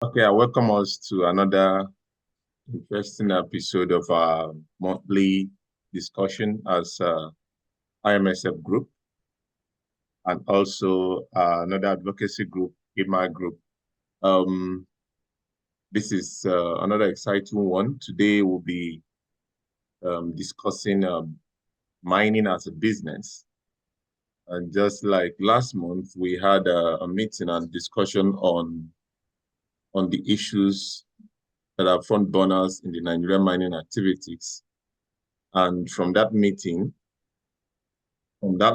Okay, I welcome us to another interesting episode of our monthly discussion as IAMESEP group, and also another advocacy group, IMA group. This is another exciting one. Today we'll be discussing mining as a business. And just like last month, we had a meeting and discussion on the issues that are front burners in the Nigerian mining activities. And from that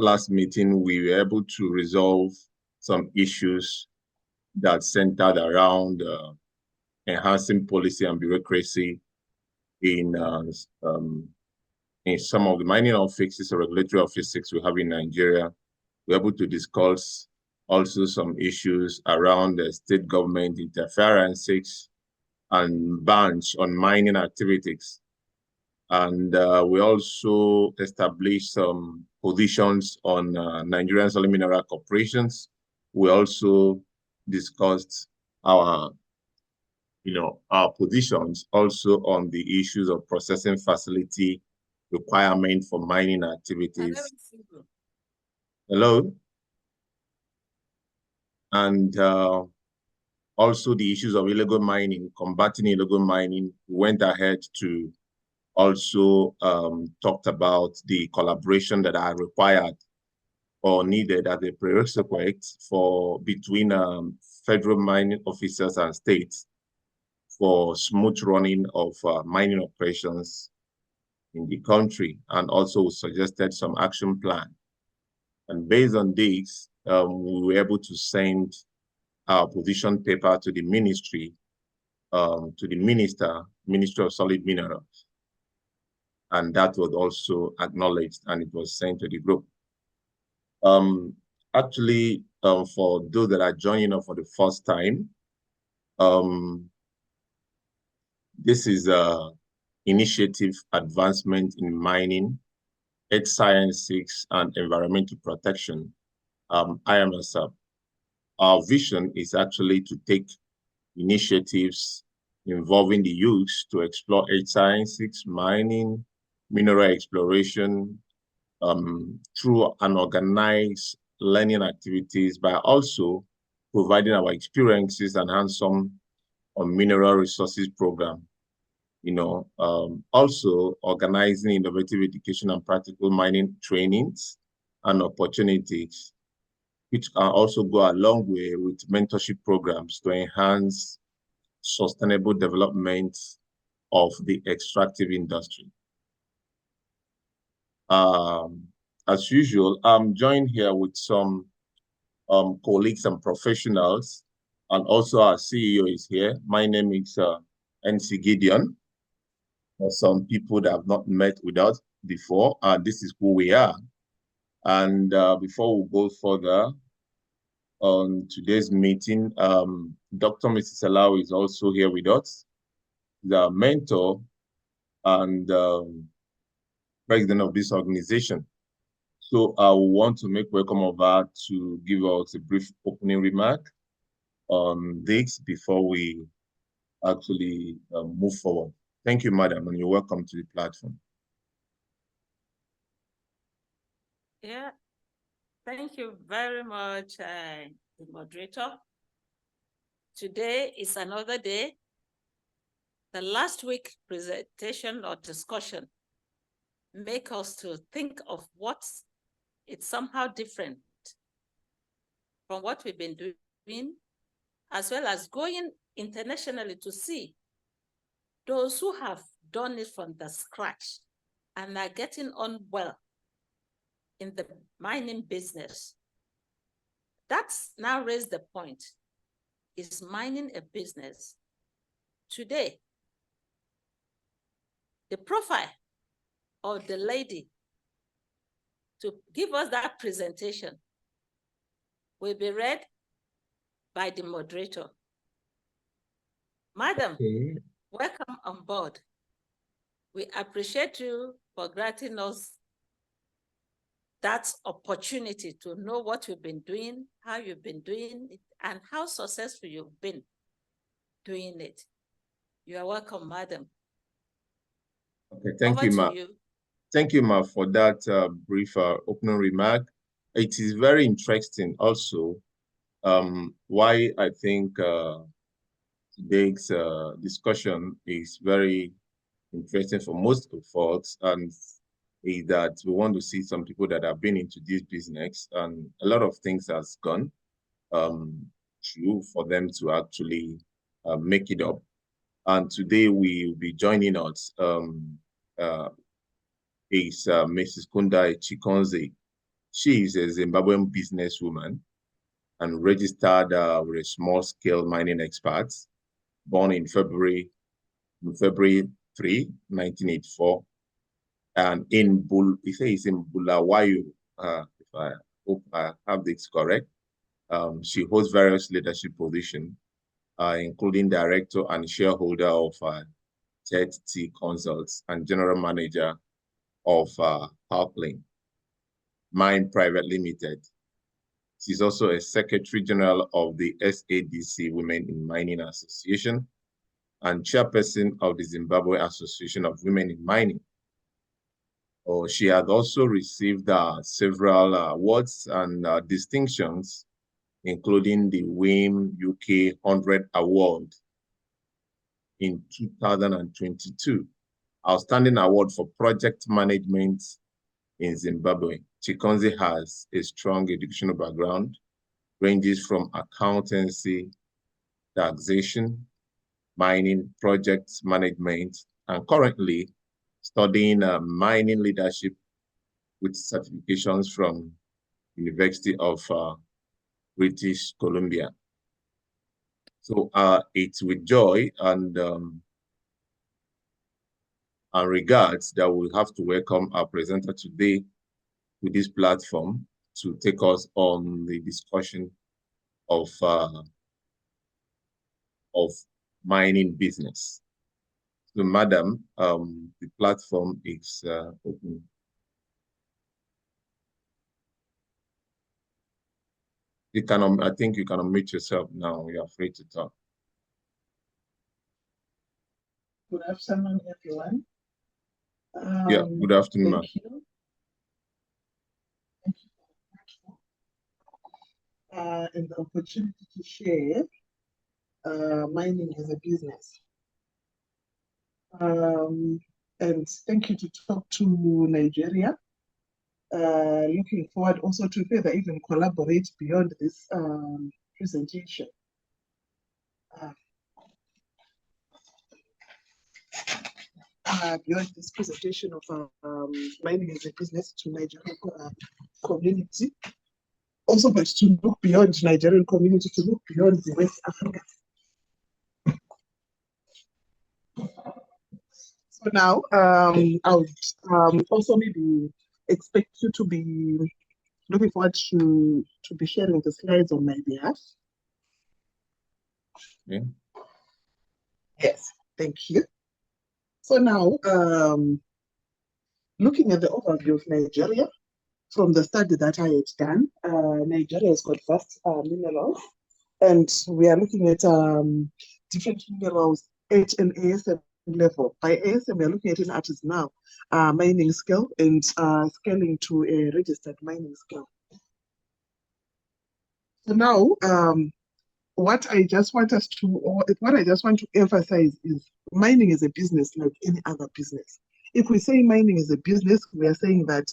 last meeting, we were able to resolve some issues that centered around enhancing policy and bureaucracy in some of the mining offices or regulatory offices we have in Nigeria. We're able to discuss also some issues around the state government interferences and bans on mining activities. And we also established some positions on Nigerian solid mineral corporations. We also discussed our positions also on the issues of processing facility requirement for mining activities. Hello? And also the issues of illegal mining, combating illegal mining. We went ahead to also talked about the collaboration that are required or needed as a prerequisite for between federal mining officers and states for smooth running of mining operations in the country, and also suggested some action plan. And based on this, we were able to send our position paper to the ministry, to the Ministry of Solid Minerals. And that was also acknowledged and it was sent to the group. Actually, for those that are joining us for the first time, this is a initiative advancement in mining, earth sciences, and environmental protection, IAMESEP. Our vision is actually to take initiatives involving the youth to explore earth sciences, mining, mineral exploration, through an organized learning activities, by also providing our experiences and hands-on on mineral resources program. Also organizing innovative education and practical mining trainings and opportunities, which can also go a long way with mentorship programs to enhance sustainable development of the extractive industry. As usual, I'm joined here with some colleagues and professionals, and also our CEO is here. My name is NC Gideon. For some people that have not met with us before, this is who we are. And before we go further on today's meeting, Dr. Mrs. Salau is also here with us, the mentor and president of this organization. So I want to make welcome of her to give us a brief opening remark on this before we actually move forward. Thank you, madam, and you're welcome to the platform. Yeah, thank you very much, the moderator. Today is another day. The last week presentation or discussion make us to think of what's it's somehow different from what we've been doing, as well as going internationally to see those who have done it from the scratch and are getting on well in the mining business. That's now raised the point. Is mining a business? Today, the profile of the lady to give us that presentation will be read by the moderator. Madam, okay. Welcome on board. We appreciate you for granting us that opportunity to know what you've been doing, how you've been doing it, and how successful you've been. doing it. You are welcome, madam. Okay, thank you, Ma. Thank you, Ma, for that brief opening remark. It is very interesting also why I think today's discussion is very interesting for most of us, and is that we want to see some people that have been into this business, and a lot of things has gone through for them to actually make it up. And today we will be joining us is Mrs. Kunda Chikonze. She is a Zimbabwean businesswoman and registered with a small-scale mining expert, born in February 3, 1984, and in Bulawayo, if I hope I have this correct. She holds various leadership positions, including director and shareholder of ZT Consults and general manager of Parkland Mine Private Limited. She's also a secretary general of the SADC Women in Mining Association and chairperson of the Zimbabwe Association of Women in Mining. She had also received several awards and distinctions, including the WIM UK 100 Award in 2022, Outstanding Award for Project Management in Zimbabwe. Chikonze has a strong educational background, ranges from accountancy, taxation, mining, project management, and currently studying mining leadership with certifications from University of British Columbia. So it's with joy and regards that we'll have to welcome our presenter today to this platform to take us on the discussion of mining business. So, madam, the platform is open. You can, I think you can unmute yourself now. You are free to talk. Good afternoon, everyone. Yeah, good afternoon, ma'am. Thank you. Thank you for the platform and the opportunity to share mining as a business. And thank you to talk to Nigeria. Looking forward also to further even collaborate beyond this presentation. Beyond this presentation of mining as a business to Nigerian community, also but to look beyond Nigerian community, to look beyond the West Africa. So now I would also maybe expect you to be looking forward to be sharing the slides on my behalf. Yeah. Yes, thank you. So now, looking at the overview of Nigeria, from the study that I had done, Nigeria has got vast minerals, and we are looking at different minerals at an ASM level. By ASM, we are looking at an artisanal mining scale and scaling to a registered mining scale. So now, what I just want to emphasize is mining is a business like any other business. If we say mining is a business, we are saying that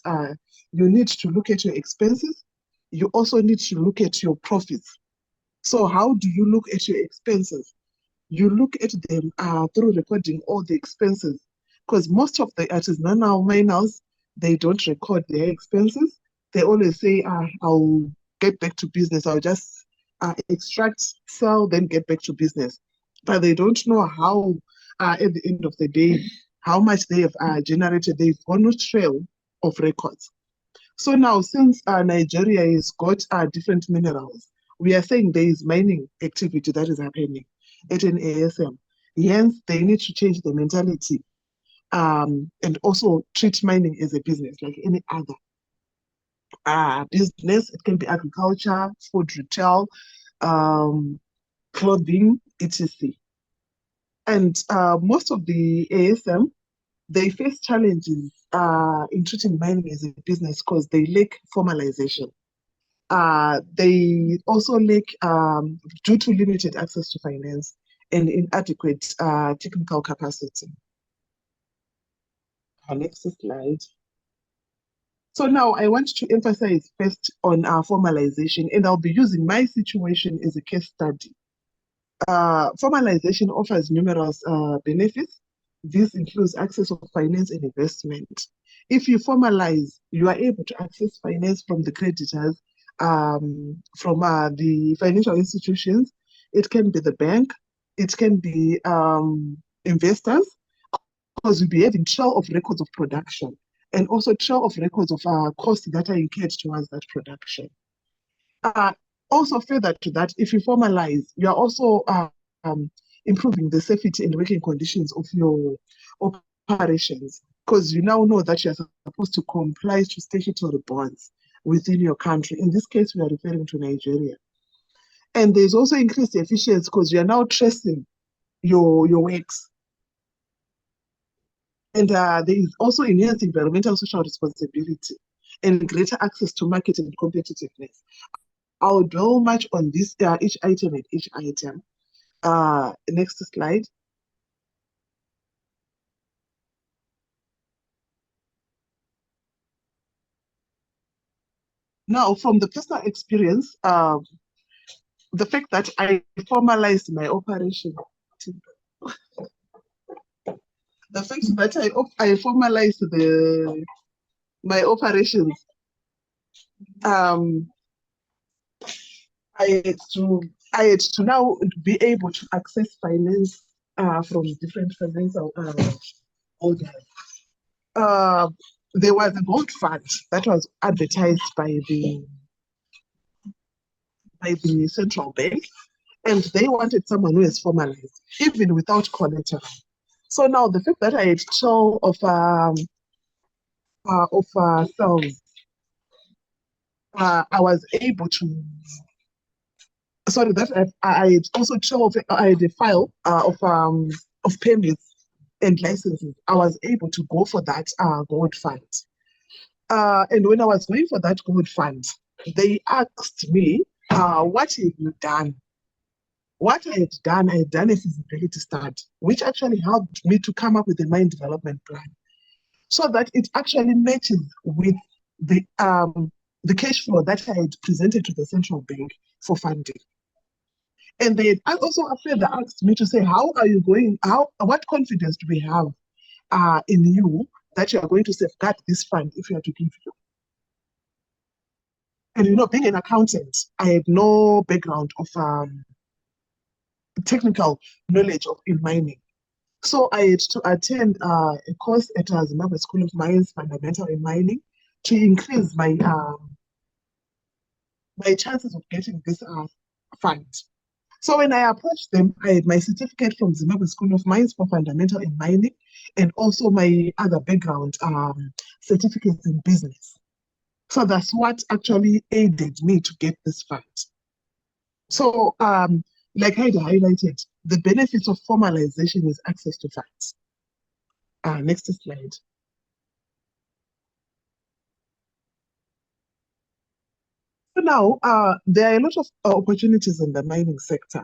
you need to look at your expenses. You also need to look at your profits. So how do you look at your expenses? You look at them through recording all the expenses, because most of the artisanal miners, they don't record their expenses. They always say, I'll get back to business. I'll just extract, sell, then get back to business. But they don't know how, at the end of the day, how much they have generated. They've got no trail of records. So now, since Nigeria has got different minerals, we are saying there is mining activity that is happening at an ASM. Hence, they need to change the mentality and also treat mining as a business like any other business. It can be agriculture, food retail, clothing, etc. And most of the ASM, they face challenges in treating mining as a business because they lack formalization. They also lack, due to limited access to finance and inadequate technical capacity. Next slide. So now I want to emphasize first on formalization, and I'll be using my situation as a case study. Formalization offers numerous benefits. This includes access of finance and investment. If you formalize, you are able to access finance from the creditors, from the financial institutions. It can be the bank, it can be investors, because you'll be having trail of records of production and also trail of records of costs that are incurred towards that production. Uh, Also further to that, if you formalize, you are also improving the safety and working conditions of your operations, because you now know that you're supposed to comply to statutory bonds within your country. In this case, we are referring to Nigeria. And there's also increased efficiency because you are now tracing your works. And there is also enhanced environmental social responsibility and greater access to market and competitiveness. I'll dwell much on this, each item and each item. Next slide. Now, from the personal experience, the fact that I formalized my operation, the fact that I formalized my operations, I had to now be able to access finance from different financial holders. There was a gold fund that was advertised by the central bank, and they wanted someone who is formalized, even without collateral. So now the fact that I had show of cells, I was able to. Sorry, that I had also show of I had a file of permits and licenses. I was able to go for that gold fund. And when I was going for that gold fund, they asked me, what have you done? What I had done a feasibility study, which actually helped me to come up with a mine development plan, so that it actually matches with the cash flow that I had presented to the central bank for funding. And they also further asked me to say, what confidence do we have in you that you are going to safeguard this fund if you are to give you? And being an accountant, I had no background of technical knowledge in mining. So I had to attend a course at Zimbabwe School of Mines, Fundamental in Mining, to increase my chances of getting this fund. So when I approached them, I had my certificate from Zimbabwe School of Mines for Fundamental in Mining, and also my other background certificates in business. So that's what actually aided me to get this fund. So, like I had highlighted, the benefits of formalization is access to funds. Next slide. So now, there are a lot of opportunities in the mining sector.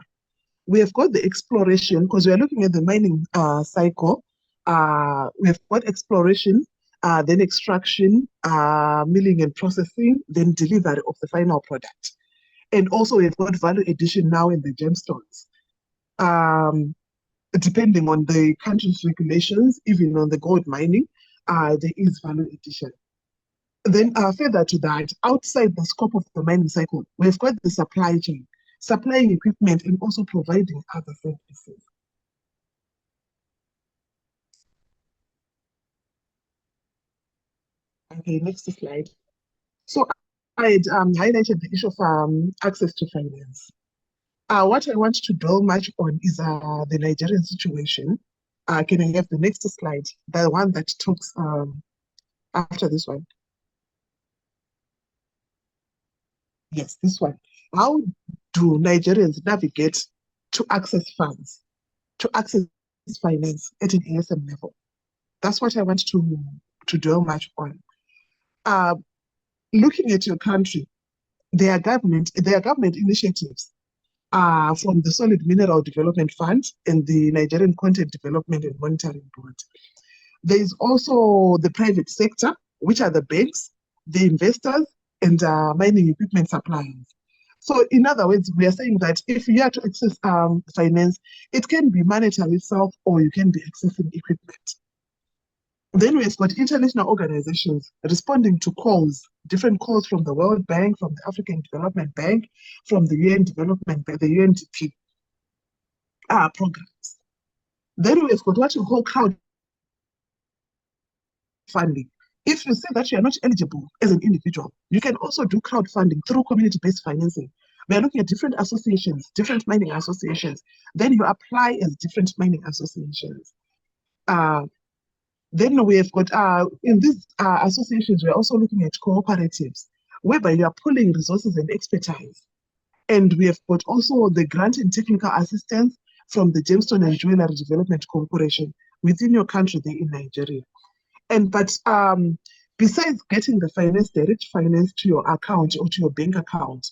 We have got the exploration, because we are looking at the mining cycle. We have got exploration, then extraction, milling and processing, then delivery of the final product. And also we've got value addition now in the gemstones. Depending on the country's regulations, even on the gold mining, there is value addition. Then further to that, outside the scope of the mining cycle, we've got the supply chain, supplying equipment and also providing other services. Okay, next slide. So I had highlighted the issue of access to finance. What I want to dwell much on is the Nigerian situation. Can I have the next slide? The one that talks after this one. Yes, this one. How do Nigerians navigate to access funds, to access finance at an ASM level. That's what I want to dwell much on. Looking at your country, there are government initiatives from the Solid Mineral Development Fund and the Nigerian Content Development and Monitoring Board. There is also the private sector, which are the banks, the investors, and mining equipment suppliers. So in other words, we are saying that if you are to access finance, it can be monetary itself or you can be accessing equipment. Then we've got international organizations responding to calls, different calls from the World Bank, from the African Development Bank, from the UN Development Bank, the UNDP programs. Then we've got what we call crowdfunding. If you say that you are not eligible as an individual, you can also do crowdfunding through community-based financing. We are looking at different associations, different mining associations. Then you apply as different mining associations. Then we have got, in these associations, we're also looking at cooperatives, whereby you are pulling resources and expertise. And we have got also the grant and technical assistance from the Gemstone and Jewelry Development Corporation within your country there in Nigeria. But besides getting the finance, direct finance to your account or to your bank account,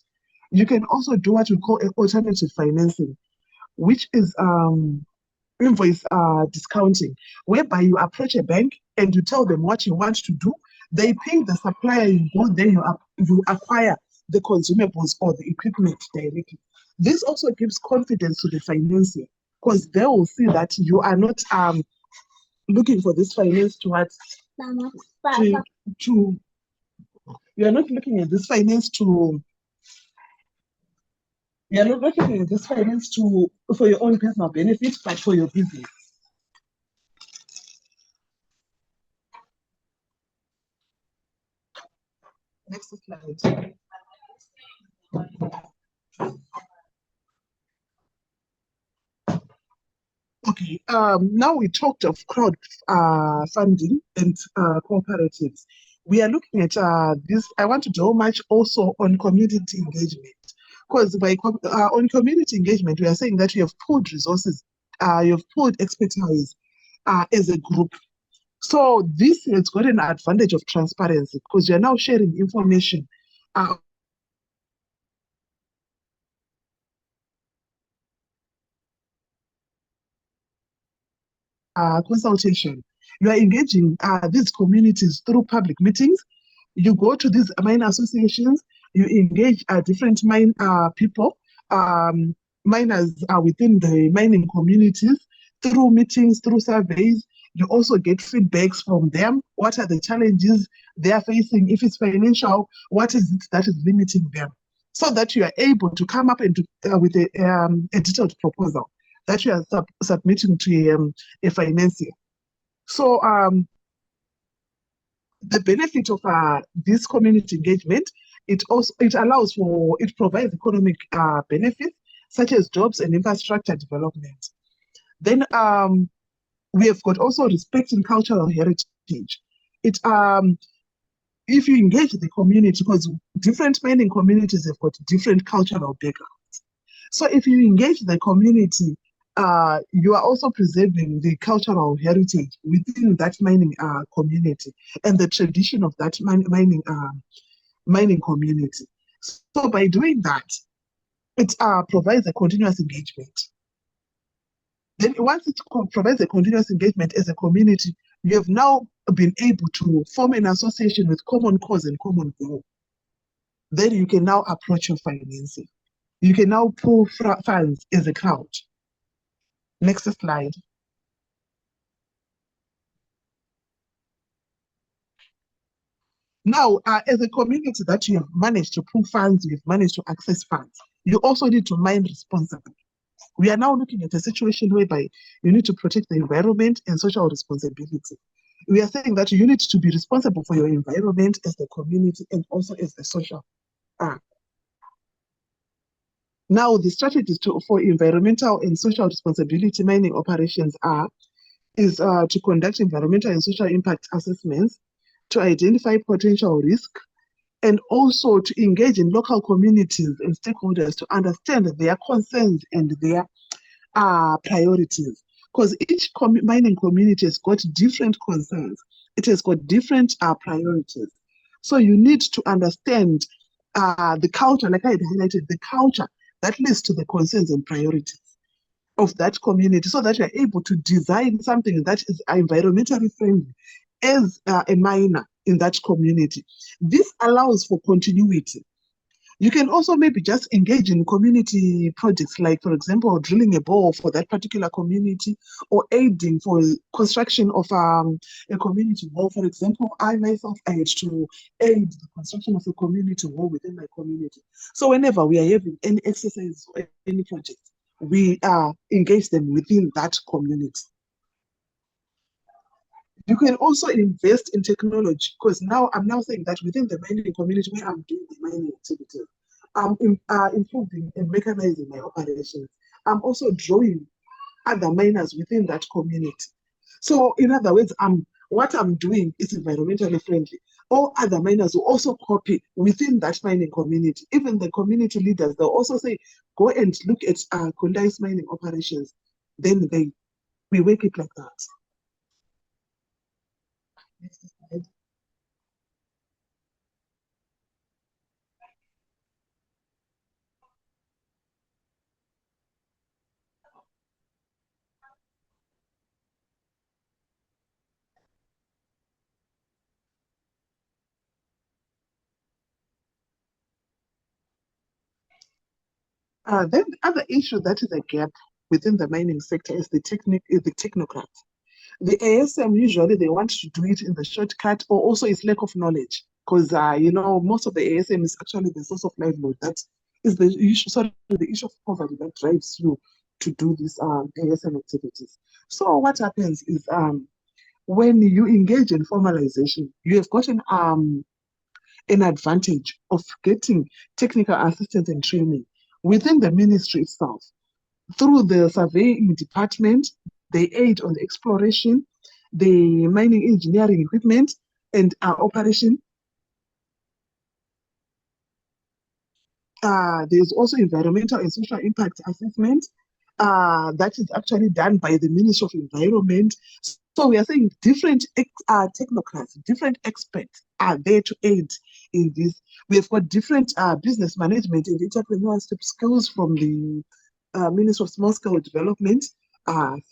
you can also do what we call alternative financing, which is invoice discounting, whereby you approach a bank and you tell them what you want to do. They pay the supplier, you go there, you acquire the consumables or the equipment directly. This also gives confidence to the financier because they will see that you are not looking for this finance you are not looking at this finance for your own personal benefit, but for your business. Next slide. Okay, now we talked of crowdfunding and cooperatives. We are looking at this. I want to draw much also on community engagement, because on community engagement, we are saying that you have pooled resources, you have pooled expertise as a group. So this has got an advantage of transparency because you're now sharing information. Consultation. You are engaging these communities through public meetings. You go to these mine associations, you engage different mine people, miners within the mining communities through meetings, through surveys. You also get feedbacks from them. What are the challenges they are facing? If it's financial, what is it that is limiting them? So that you are able to come up and with a detailed proposal that you are submitting to a financier. So the benefit of this community engagement, it provides economic benefits such as jobs and infrastructure development. Then we have got also respecting cultural heritage. If you engage the community, because different mining communities have got different cultural backgrounds. So if you engage the community, you are also preserving the cultural heritage within that mining community and the tradition of that mining community. So by doing that, it provides a continuous engagement. Then once it provides a continuous engagement as a community, you have now been able to form an association with common cause and common goal. Then you can now approach your financing. You can now pull funds as a crowd. Next slide. Now, as a community that you have managed to pull funds, you've managed to access funds, you also need to mine responsibly. We are now looking at a situation whereby you need to protect the environment and social responsibility. We are saying that you need to be responsible for your environment as the community and also as the social. Now, the strategies for environmental and social responsibility mining operations is to conduct environmental and social impact assessments, to identify potential risk, and also to engage in local communities and stakeholders to understand their concerns and their priorities. because each mining community has got different concerns. It has got different priorities. So you need to understand the culture, like I had highlighted, the culture that leads to the concerns and priorities of that community, so that you're able to design something that is environmentally friendly as a miner in that community. This allows for continuity. You can also maybe just engage in community projects, like, for example, drilling a bore for that particular community, or aiding for construction of a community wall. For example, I myself, I had to aid the construction of a community wall within my community. So whenever we are having any exercise or any project, we engage them within that community. You can also invest in technology, because now I'm now saying that within the mining community where I'm doing the mining activities, I'm improving and mechanizing my operations. I'm also drawing other miners within that community. So in other words, what I'm doing is environmentally friendly. All other miners will also copy within that mining community. Even the community leaders, they'll also say, go and look at Kundai's mining operations. Then we work it like that. Next slide. Then the other issue that is a gap within the mining sector is the technocrats. The ASM, usually they want to do it in the shortcut, or also it's lack of knowledge, because most of the ASM is actually the source of livelihood. That is the issue. Sorry, the issue of poverty that drives you to do these ASM activities. So what happens is when you engage in formalization, you have gotten an advantage of getting technical assistance and training within the ministry itself. Through the surveying department, they aid on the exploration, the mining engineering equipment, and operation. There's also environmental and social impact assessment that is actually done by the Ministry of Environment. So we are saying different technocrats, different experts are there to aid in this. We have got different business management and entrepreneurship skills from the Ministry of Small Scale Development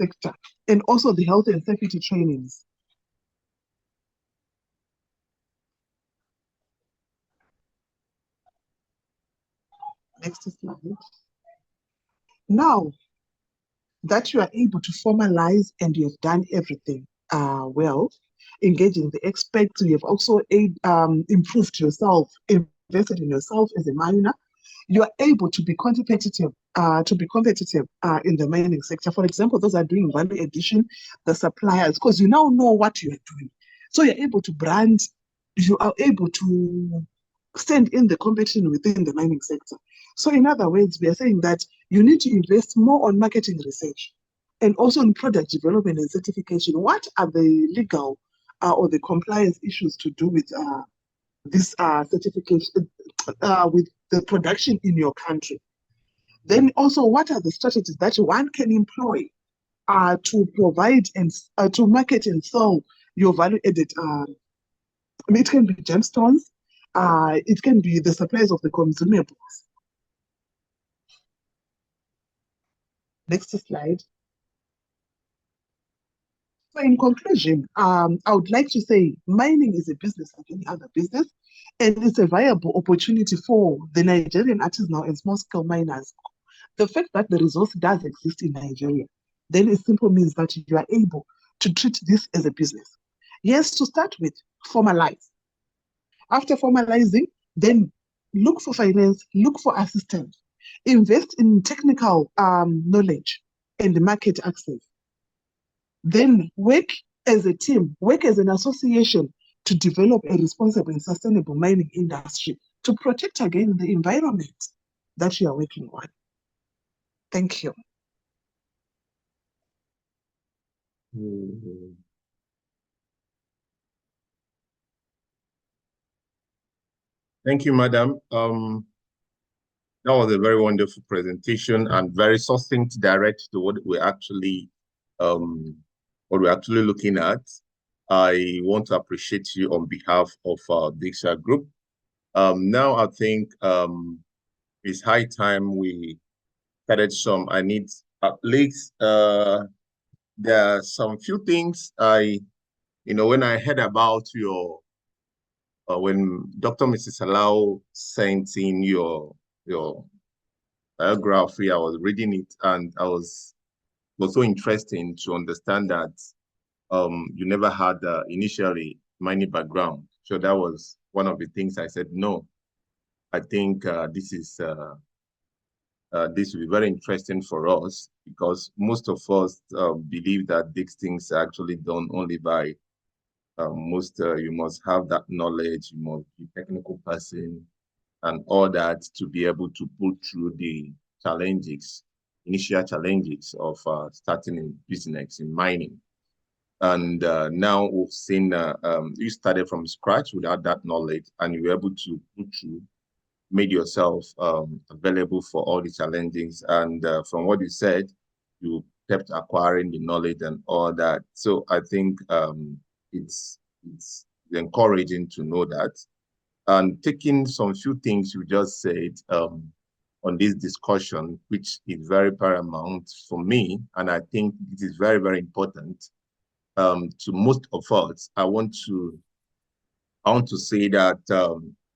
sector, and also the health and safety trainings. Next slide. Now that you are able to formalize and you have done everything well, engaging the experts, you have also improved yourself, invested in yourself as a miner, you are able to be competitive in the mining sector. For example, those are doing value addition, the suppliers, because you now know what you are doing. So you're able to brand, you are able to stand in the competition within the mining sector. So in other words, we are saying that you need to invest more on marketing research and also on product development and certification. What are the legal or the compliance issues to do with this certification, with the production in your country? Then also, what are the strategies that one can employ to provide and to market and sell your value-added? It can be gemstones, it can be the supplies of the consumables. Next slide. So in conclusion, I would like to say mining is a business like any other business, and it's a viable opportunity for the Nigerian artisanal and small-scale miners. The fact that the resource does exist in Nigeria, then it simply means that you are able to treat this as a business. Yes, to start with, formalize. After formalizing, then look for finance, look for assistance, invest in technical knowledge and market access. Then work as a team, work as an association to develop a responsible and sustainable mining industry to protect again the environment that you are working on. Thank you. Thank you, Madam. That was a very wonderful presentation and very succinct, direct to what we're actually what we're actually looking at. I want to appreciate you on behalf of this group. Now I think it's high time we started some. I need at least there are some few things when I heard about your when Dr. Mrs. Alao sent in your biography, I was reading it and was so interesting to understand that you never had initially mining background. So that was one of the things I said, no, I think this will be very interesting for us because most of us believe that these things are actually done only by you must have that knowledge, you must be a technical person and all that to be able to pull through the challenges, initial challenges of starting in business, in mining. And now we've seen you started from scratch without that knowledge and you were able to pull through, made yourself available for all the challenges. And from what you said, you kept acquiring the knowledge and all that. So I think it's encouraging to know that. And taking some few things you just said on this discussion, which is very paramount for me, and I think it is very, very important to most of us. I want to say that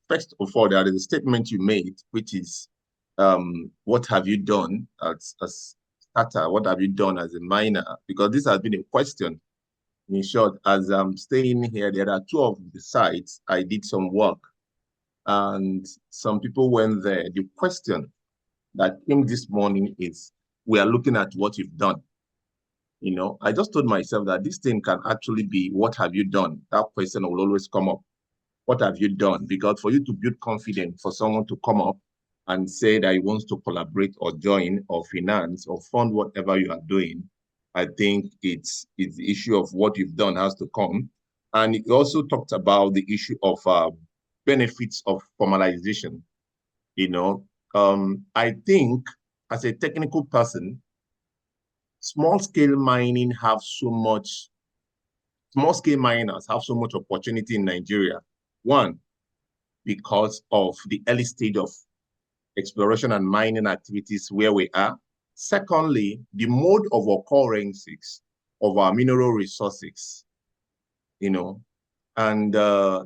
first of all, there is a statement you made, which is, what have you done as a starter? What have you done as a miner? Because this has been a question. In short, as I'm staying here, there are two of the sites I did some work, and some people went there. The question that came this morning is, we are looking at what you've done. I just told myself that this thing can actually be, what have you done? That question will always come up. What have you done? Because for you to build confidence, for someone to come up and say that he wants to collaborate or join or finance or fund whatever you are doing, I think it's the issue of what you've done has to come. And he also talked about the issue of benefits of formalization. I think as a technical person, small scale miners have so much opportunity in Nigeria. One, because of the early stage of exploration and mining activities where we are. Secondly, the mode of occurrences of our mineral resources, and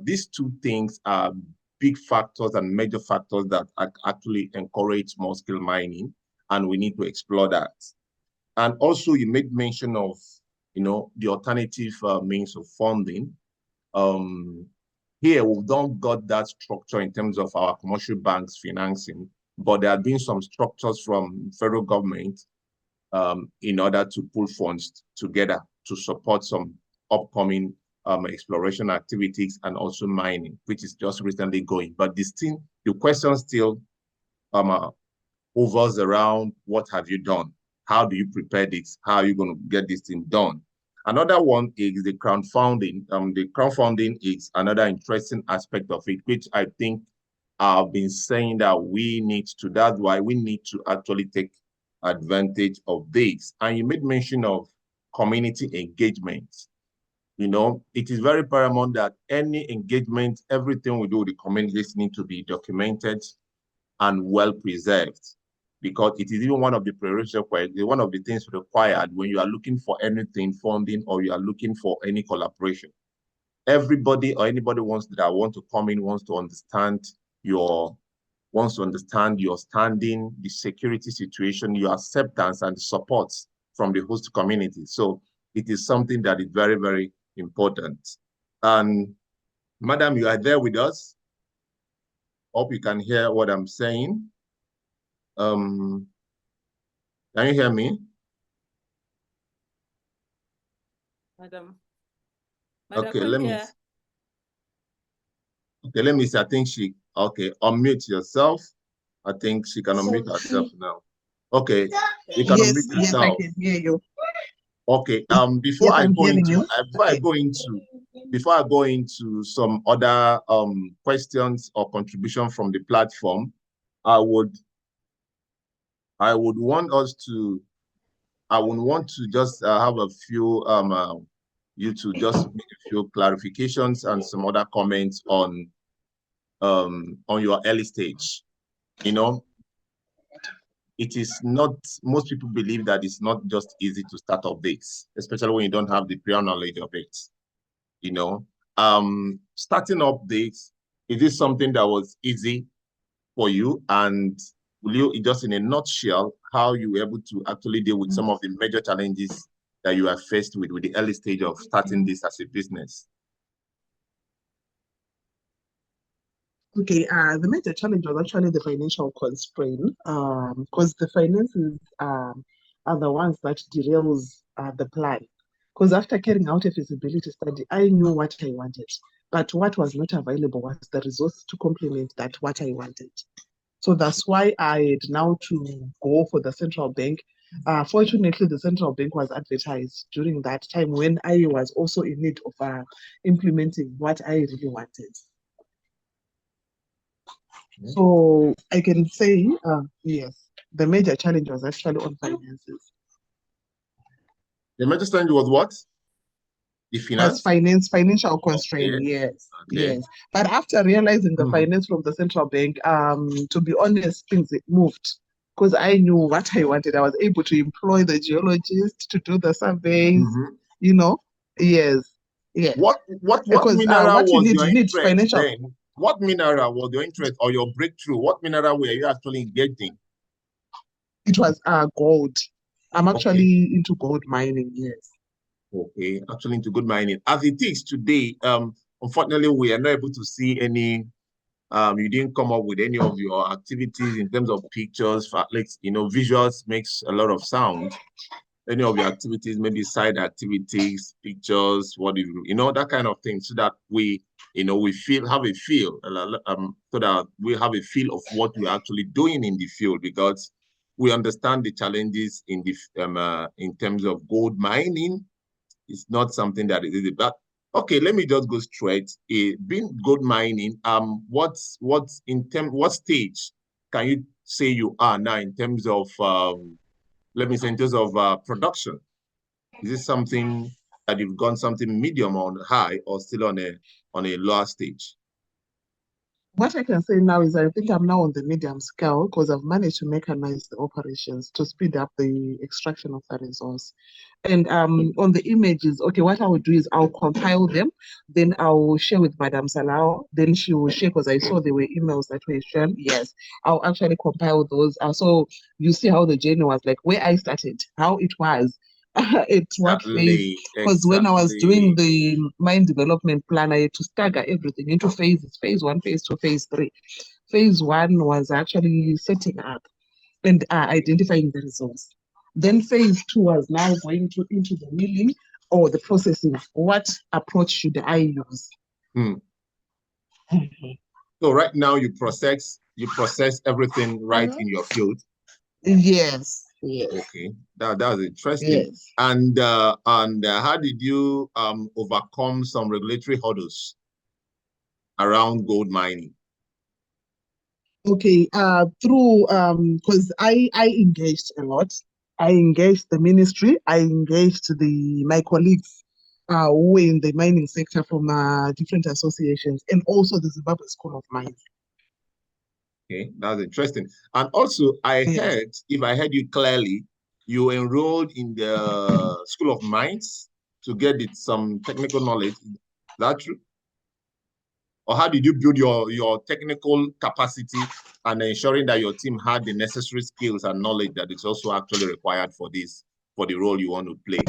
these two things are big factors and major factors that actually encourage small scale mining, and we need to explore that. And also you made mention of, the alternative means of funding. Here, we don't got that structure in terms of our commercial banks financing, but there have been some structures from federal government in order to pull funds together to support some upcoming exploration activities and also mining, which is just recently going. But the question still hovers around, what have you done? How do you prepare this? How are you going to get this thing done? Another one is the crowdfunding. The crowdfunding is another interesting aspect of it, which I think I've been saying that that's why we need to actually take advantage of this. And you made mention of community engagement. It is very paramount that any engagement, everything we do with the communities need to be documented and well preserved, because it is even one of the one of the things required when you are looking for anything funding or you are looking for any collaboration. Everybody or anybody want to come in wants to understand your standing, the security situation, your acceptance and support from the host community. So it is something that is very, very important. And Madam, you are there with us. Hope you can hear what I'm saying. Can you hear me? Madam. Okay, let me see. I think unmute yourself. I think she can unmute herself now. Okay, you can unmute yourself. Yes, I can hear you. Okay, before I go into some other questions or contribution from the platform, I would want us to I would want to just have a few you to just make a few clarifications and some other comments on your early stage. You know, it is not, most people believe that it's not just easy to start updates, especially when you don't have the prior knowledge of it. You know, starting updates, is this something that was easy for you? And will you, just in a nutshell, how you were able to actually deal with some of the major challenges that you are faced with the early stage of starting this as a business? Okay, the major challenge was actually the financial constraint, because the finances are the ones that derails the plan. Because after carrying out a feasibility study, I knew what I wanted, but what was not available was the resource to complement that what I wanted. So that's why I had now to go for the central bank. Fortunately, the central bank was advertised during that time when I was also in need of implementing what I really wanted. So I can say, yes, the major challenge was actually on finances. The major challenge was what? The Was finance? financial constraint, Okay. yes, Okay. yes. But after realizing the finance from the central bank, to be honest, things moved because I knew what I wanted. I was able to employ the geologist to do the surveys, you know. Yes, yes. What Because mineral what you was your need interest financial. then? What mineral was your interest or your breakthrough? What mineral were you actually engaged in? It was gold. I'm Okay. actually into gold mining, yes. Okay, actually into good mining. As it is today, unfortunately, we are not able to see any, you didn't come up with any of your activities in terms of pictures, for like, visuals makes a lot of sound. Any of your activities, maybe side activities, pictures, that kind of thing, so that we, we have a feel, so that we have a feel of what we're actually doing in the field, because we understand the challenges in terms of gold mining. It's not something that is easy. But okay, let me just go straight. Being gold mining, what stage can you say you are now in terms of let me say in terms of production? Is this something that you've gone something medium on high, or still on a lower stage? What I can say now is I think I'm now on the medium scale because I've managed to mechanize the operations to speed up the extraction of the resource. And on the images, okay, what I would do is I'll compile them, then I'll share with Madame Salau, then she will share because I saw there were emails that were shared. Yes, I'll actually compile those. So you see how the journey was like, where I started, how it was. At what phase? Because when I was doing the mine development plan, I had to stagger everything into phases: phase 1, phase 2, phase 3. Phase 1 was actually setting up and identifying the resource. Then phase 2 was now going into the milling or the processing. What approach should I use? So right now you process everything right in your field. Yes. Yes. Okay, that's interesting. Yes. And how did you overcome some regulatory hurdles around gold mining? Okay, through because I engaged a lot. I engaged the ministry. I engaged my colleagues who were in the mining sector from different associations, and also the Zimbabwe School of Mines. Okay, that's interesting. And also, if I heard you clearly, you enrolled in the School of Mines to get some technical knowledge. Is that true? Or how did you build your technical capacity and ensuring that your team had the necessary skills and knowledge that is also actually required for the role you want to play?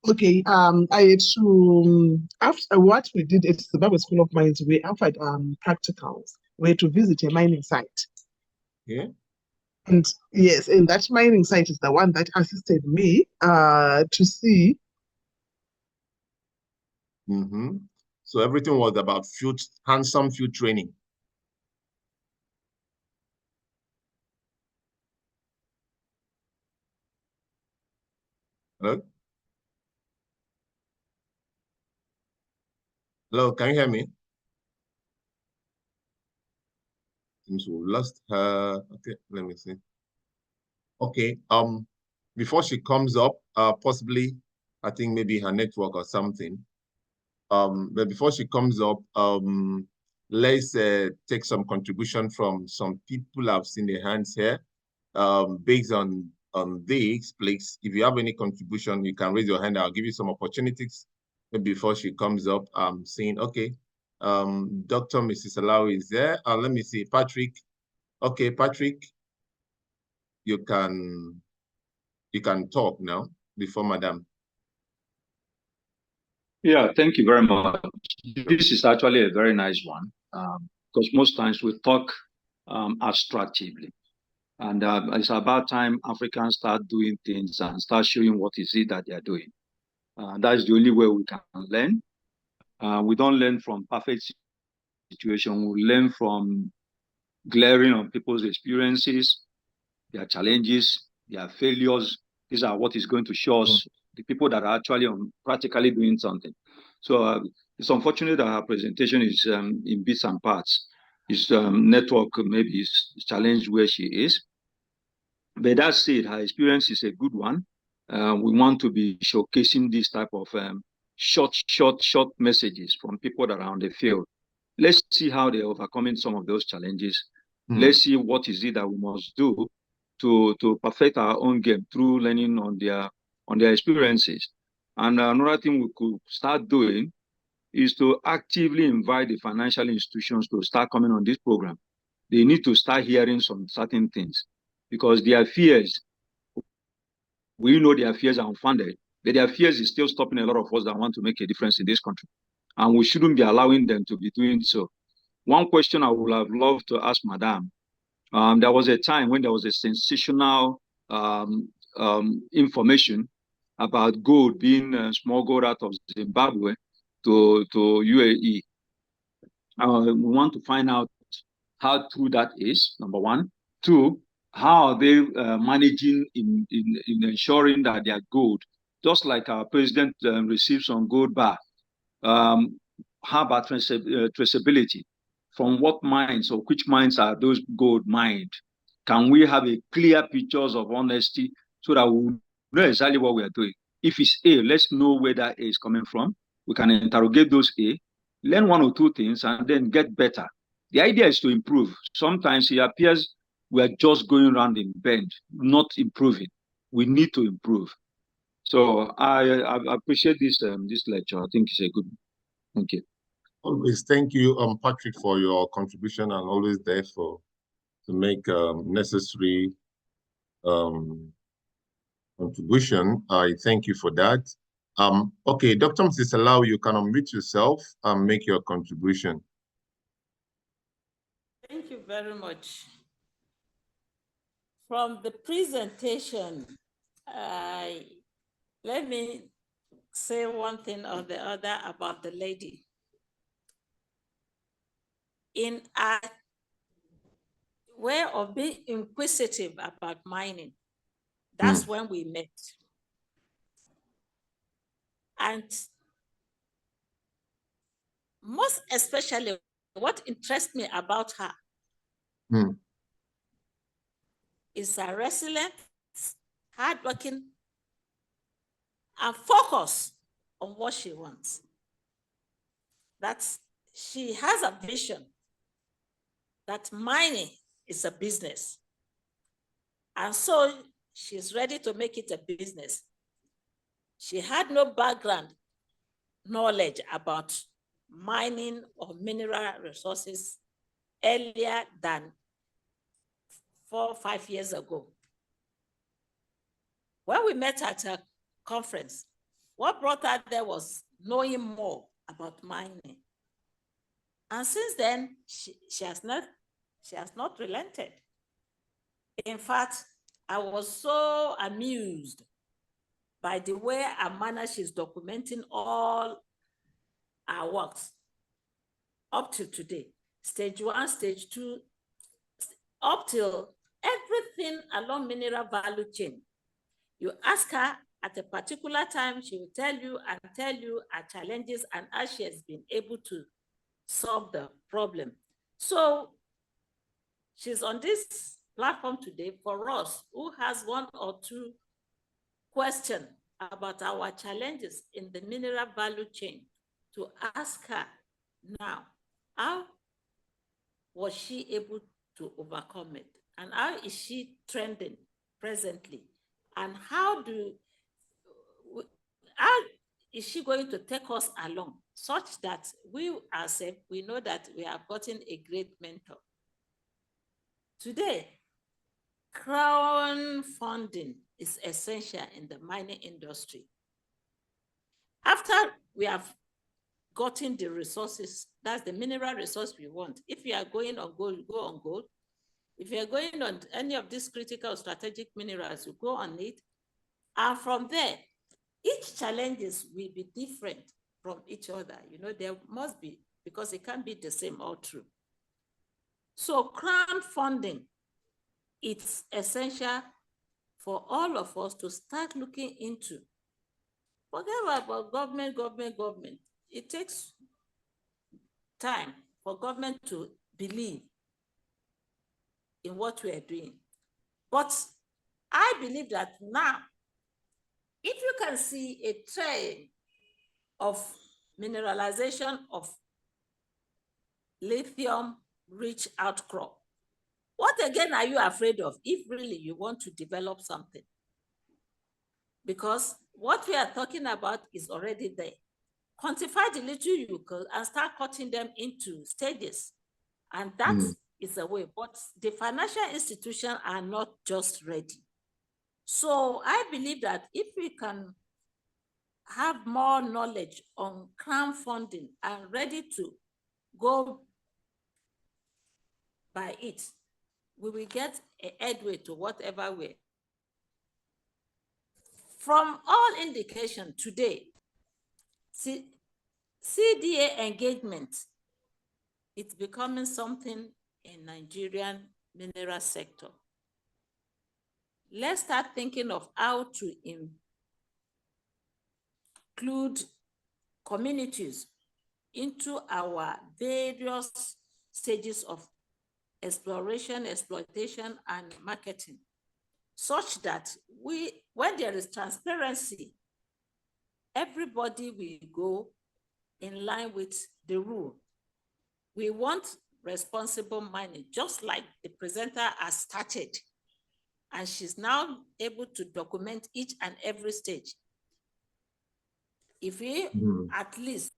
Okay, I had to, after what we did at Zimbabwe School of Mines, we offered practicals. We had to visit a mining site. Yeah. And yes, and that mining site is the one that assisted me to see. So everything was about hands-on field training. Hello? Hello, can you hear me? Seems we lost her. Okay, let me see. Okay. Before she comes up, possibly, I think maybe her network or something. But before she comes up, let's take some contribution from some people. I've seen their hands here. Based on this, please, if you have any contribution, you can raise your hand. I'll give you some opportunities. Maybe before she comes up, I'm saying, okay, Dr. Mrs. Alawi is there. Let me see, Patrick. Okay, Patrick, you can talk now before Madam. Yeah, thank you very much. This is actually a very nice one because most times we talk abstractively. And it's about time Africans start doing things and start showing what is it that they are doing. That's the only way we can learn. We don't learn from perfect situation. We learn from glaring on people's experiences, their challenges, their failures. These are what is going to show us the people that are actually practically doing something. So it's unfortunate that her presentation is in bits and parts. His network maybe is challenged where she is. But that said, her experience is a good one. We want to be showcasing this type of short messages from people that are on the field. Let's see how they're overcoming some of those challenges. Let's see what is it that we must do to perfect our own game through learning on their experiences. And another thing we could start doing is to actively invite the financial institutions to start coming on this program. They need to start hearing some certain things because their fears, we know their fears are unfounded, but their fears is still stopping a lot of us that want to make a difference in this country. And we shouldn't be allowing them to be doing so. One question I would have loved to ask Madam, there was a time when there was a sensational information about gold being smuggled out of Zimbabwe to UAE. We want to find out how true that is, number one. Two, how are they managing in ensuring that their gold, just like our president received some gold bar, how about traceability? From what mines or which mines are those gold mined? Can we have a clear pictures of honesty so that we know exactly what we are doing? If it's A, let's know where that A is coming from. We can interrogate those A, learn one or two things, and then get better. The idea is to improve. Sometimes it appears we are just going around in bend, not improving. We need to improve. So I appreciate this lecture. I think it's a good one. Thank you. Always thank you, Patrick, for your contribution and always there to make necessary contribution. I thank you for that. Okay, Dr. Mrs. Alawi, you can unmute yourself and make your contribution. Thank you very much. From the presentation, let me say one thing or the other about the lady. In our way of being inquisitive about mining, that's when we met. And most especially, what interests me about her is her resilience, hardworking, and focus on what she wants. That's, she has a vision that mining is a business. And so she's ready to make it a business. She had no background knowledge about mining or mineral resources earlier than 4 or 5 years ago. When we met at a conference, what brought her there was knowing more about mining. And since then, she has not relented. In fact, I was so amused by the way and manner she's documenting all our works up to today. Stage 1, stage 2, up till everything along mineral value chain. You ask her at a particular time, she will tell you her challenges and how she has been able to solve the problem. So she's on this platform today for us who has one or two questions about our challenges in the mineral value chain to ask her now, how was she able to overcome it? And how is she trending presently? And how is she going to take us along such that we ourselves, we know that we have gotten a great mentor? Today, crowdfunding is essential in the mining industry. After we have gotten the resources, that's the mineral resource we want. If you are going on gold, you go on gold. If you're going on any of these critical strategic minerals, you go on it. And from there, each challenges will be different from each other. You know, there must be, because it can't be the same all through. So crowdfunding, it's essential for all of us to start looking into. Forget about government. It takes time for government to believe in what we are doing. But I believe that now, if you can see a trend of mineralization of lithium-rich outcrop, what again are you afraid of if really you want to develop something? Because what we are talking about is already there. Quantify the little you could and start cutting them into stages. And that is a way, but the financial institutions are not just ready. So I believe that if we can have more knowledge on crowdfunding and ready to go by it, we will get a headway to whatever way. From all indication today, CDA engagement, it's becoming something in Nigerian mineral sector. Let's start thinking of how to include communities into our various stages of exploration, exploitation, and marketing, such that when there is transparency, everybody will go in line with the rule. We want responsible mining, just like the presenter has started, and she's now able to document each and every stage. If we at least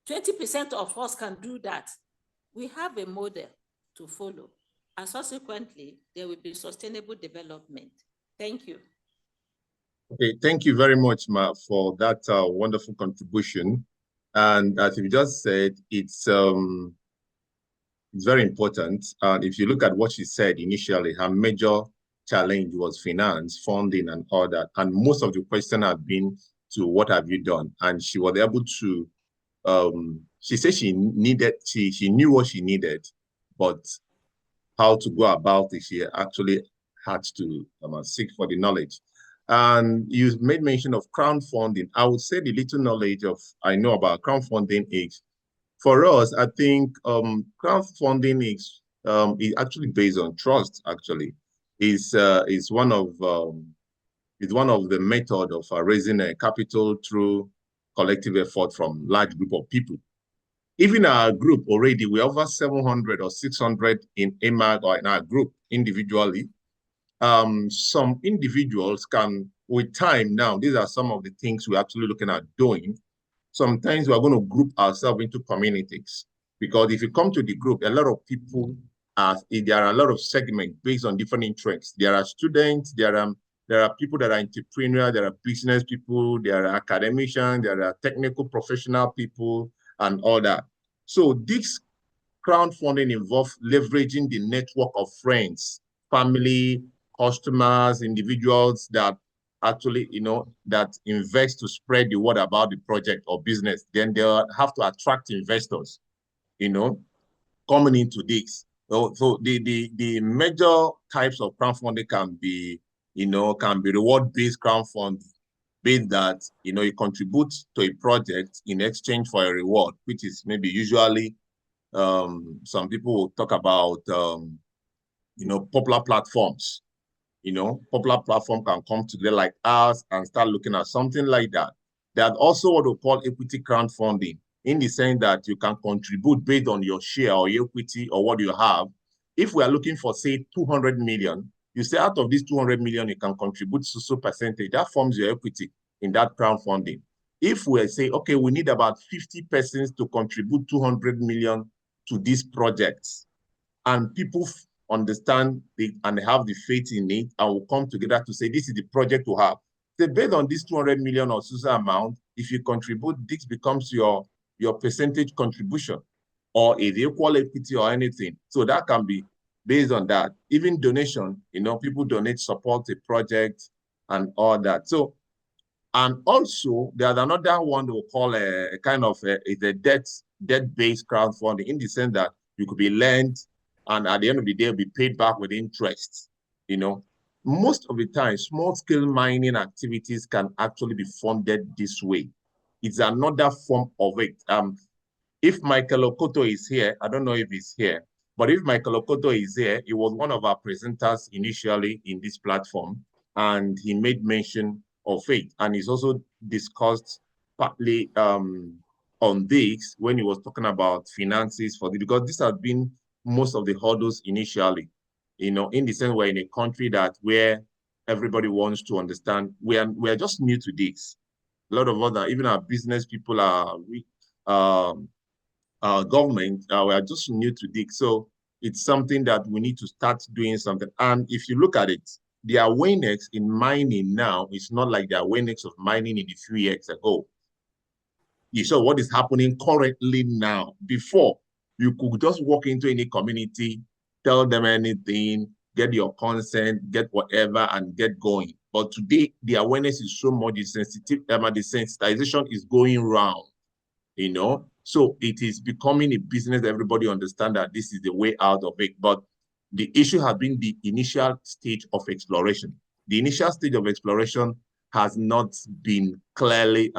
20% of us can do that, we have a model to follow, and subsequently there will be sustainable development. Thank you. Okay, thank you very much, Ma, for that wonderful contribution. And as you just said, it's very important. And if you look at what she said initially, her major challenge was finance, funding, and all that. And most of the questions have been to what have you done? And she was able to, she said she knew what she needed, but how to go about it, she actually had to seek for the knowledge. And you made mention of crowdfunding. I would say the little knowledge I know about crowdfunding is, for us, I think crowdfunding is actually based on trust. Actually, is one of the method of raising a capital through collective effort from large group of people. Even our group already, we're over 700 or 600 in AMAG or in our group individually. Some individuals can, with time now, these are some of the things we're actually looking at doing. Sometimes we're going to group ourselves into communities, because if you come to the group, a lot of people there are a lot of segments based on different interests. There are students, there are people that are entrepreneurs, there are business people, there are academicians, there are technical professional people, and all that. So this crowdfunding involves leveraging the network of friends, family, customers, individuals that actually, that invest to spread the word about the project or business. Then they'll have to attract investors, coming into this. So the major types of crowdfunding can be reward-based crowdfunding, based that, you contribute to a project in exchange for a reward, which is maybe usually, some people will talk about popular platforms. Popular platform can come together like ours and start looking at something like that. There's also what we call equity crowdfunding, in the sense that you can contribute based on your share or your equity or what you have. If we are looking for, say, 200 million, you say out of this 200 million, you can contribute so percentage. That forms your equity in that crowdfunding. If we say, okay, we need about 50 persons to contribute 200 million to these projects, and people understand it and have the faith in it and will come together to say, this is the project to have. So based on this 200 million or so amount, if you contribute, this becomes your percentage contribution or a equal equity or anything. So that can be based on that. Even donation, people donate, support a project and all that. So, and also there's another one we'll call a kind of a debt-based crowdfunding, in the sense that you could be lent and at the end of the day be paid back with interest. Most of the time, small-scale mining activities can actually be funded this way. It's another form of it. If Michael Okoto is here, I don't know if he's here, but if Michael Okoto is here, he was one of our presenters initially in this platform, and he made mention of it. And he's also discussed partly on this when he was talking about finances because this has been most of the hurdles initially, in the sense we're in a country where everybody wants to understand. We are just new to this. A lot of other, even our business people government, we are just new to this. So it's something that we need to start doing something. And if you look at it, the awareness in mining now is not like the awareness of mining in a few years ago. You saw what is happening currently now. Before, you could just walk into any community, tell them anything, get your consent, get whatever, and get going. But today, the awareness is so much, the sensitization is going round, So it is becoming a business. Everybody understand that this is the way out of it. But the issue has been the initial stage of exploration. The initial stage of exploration has not been clearly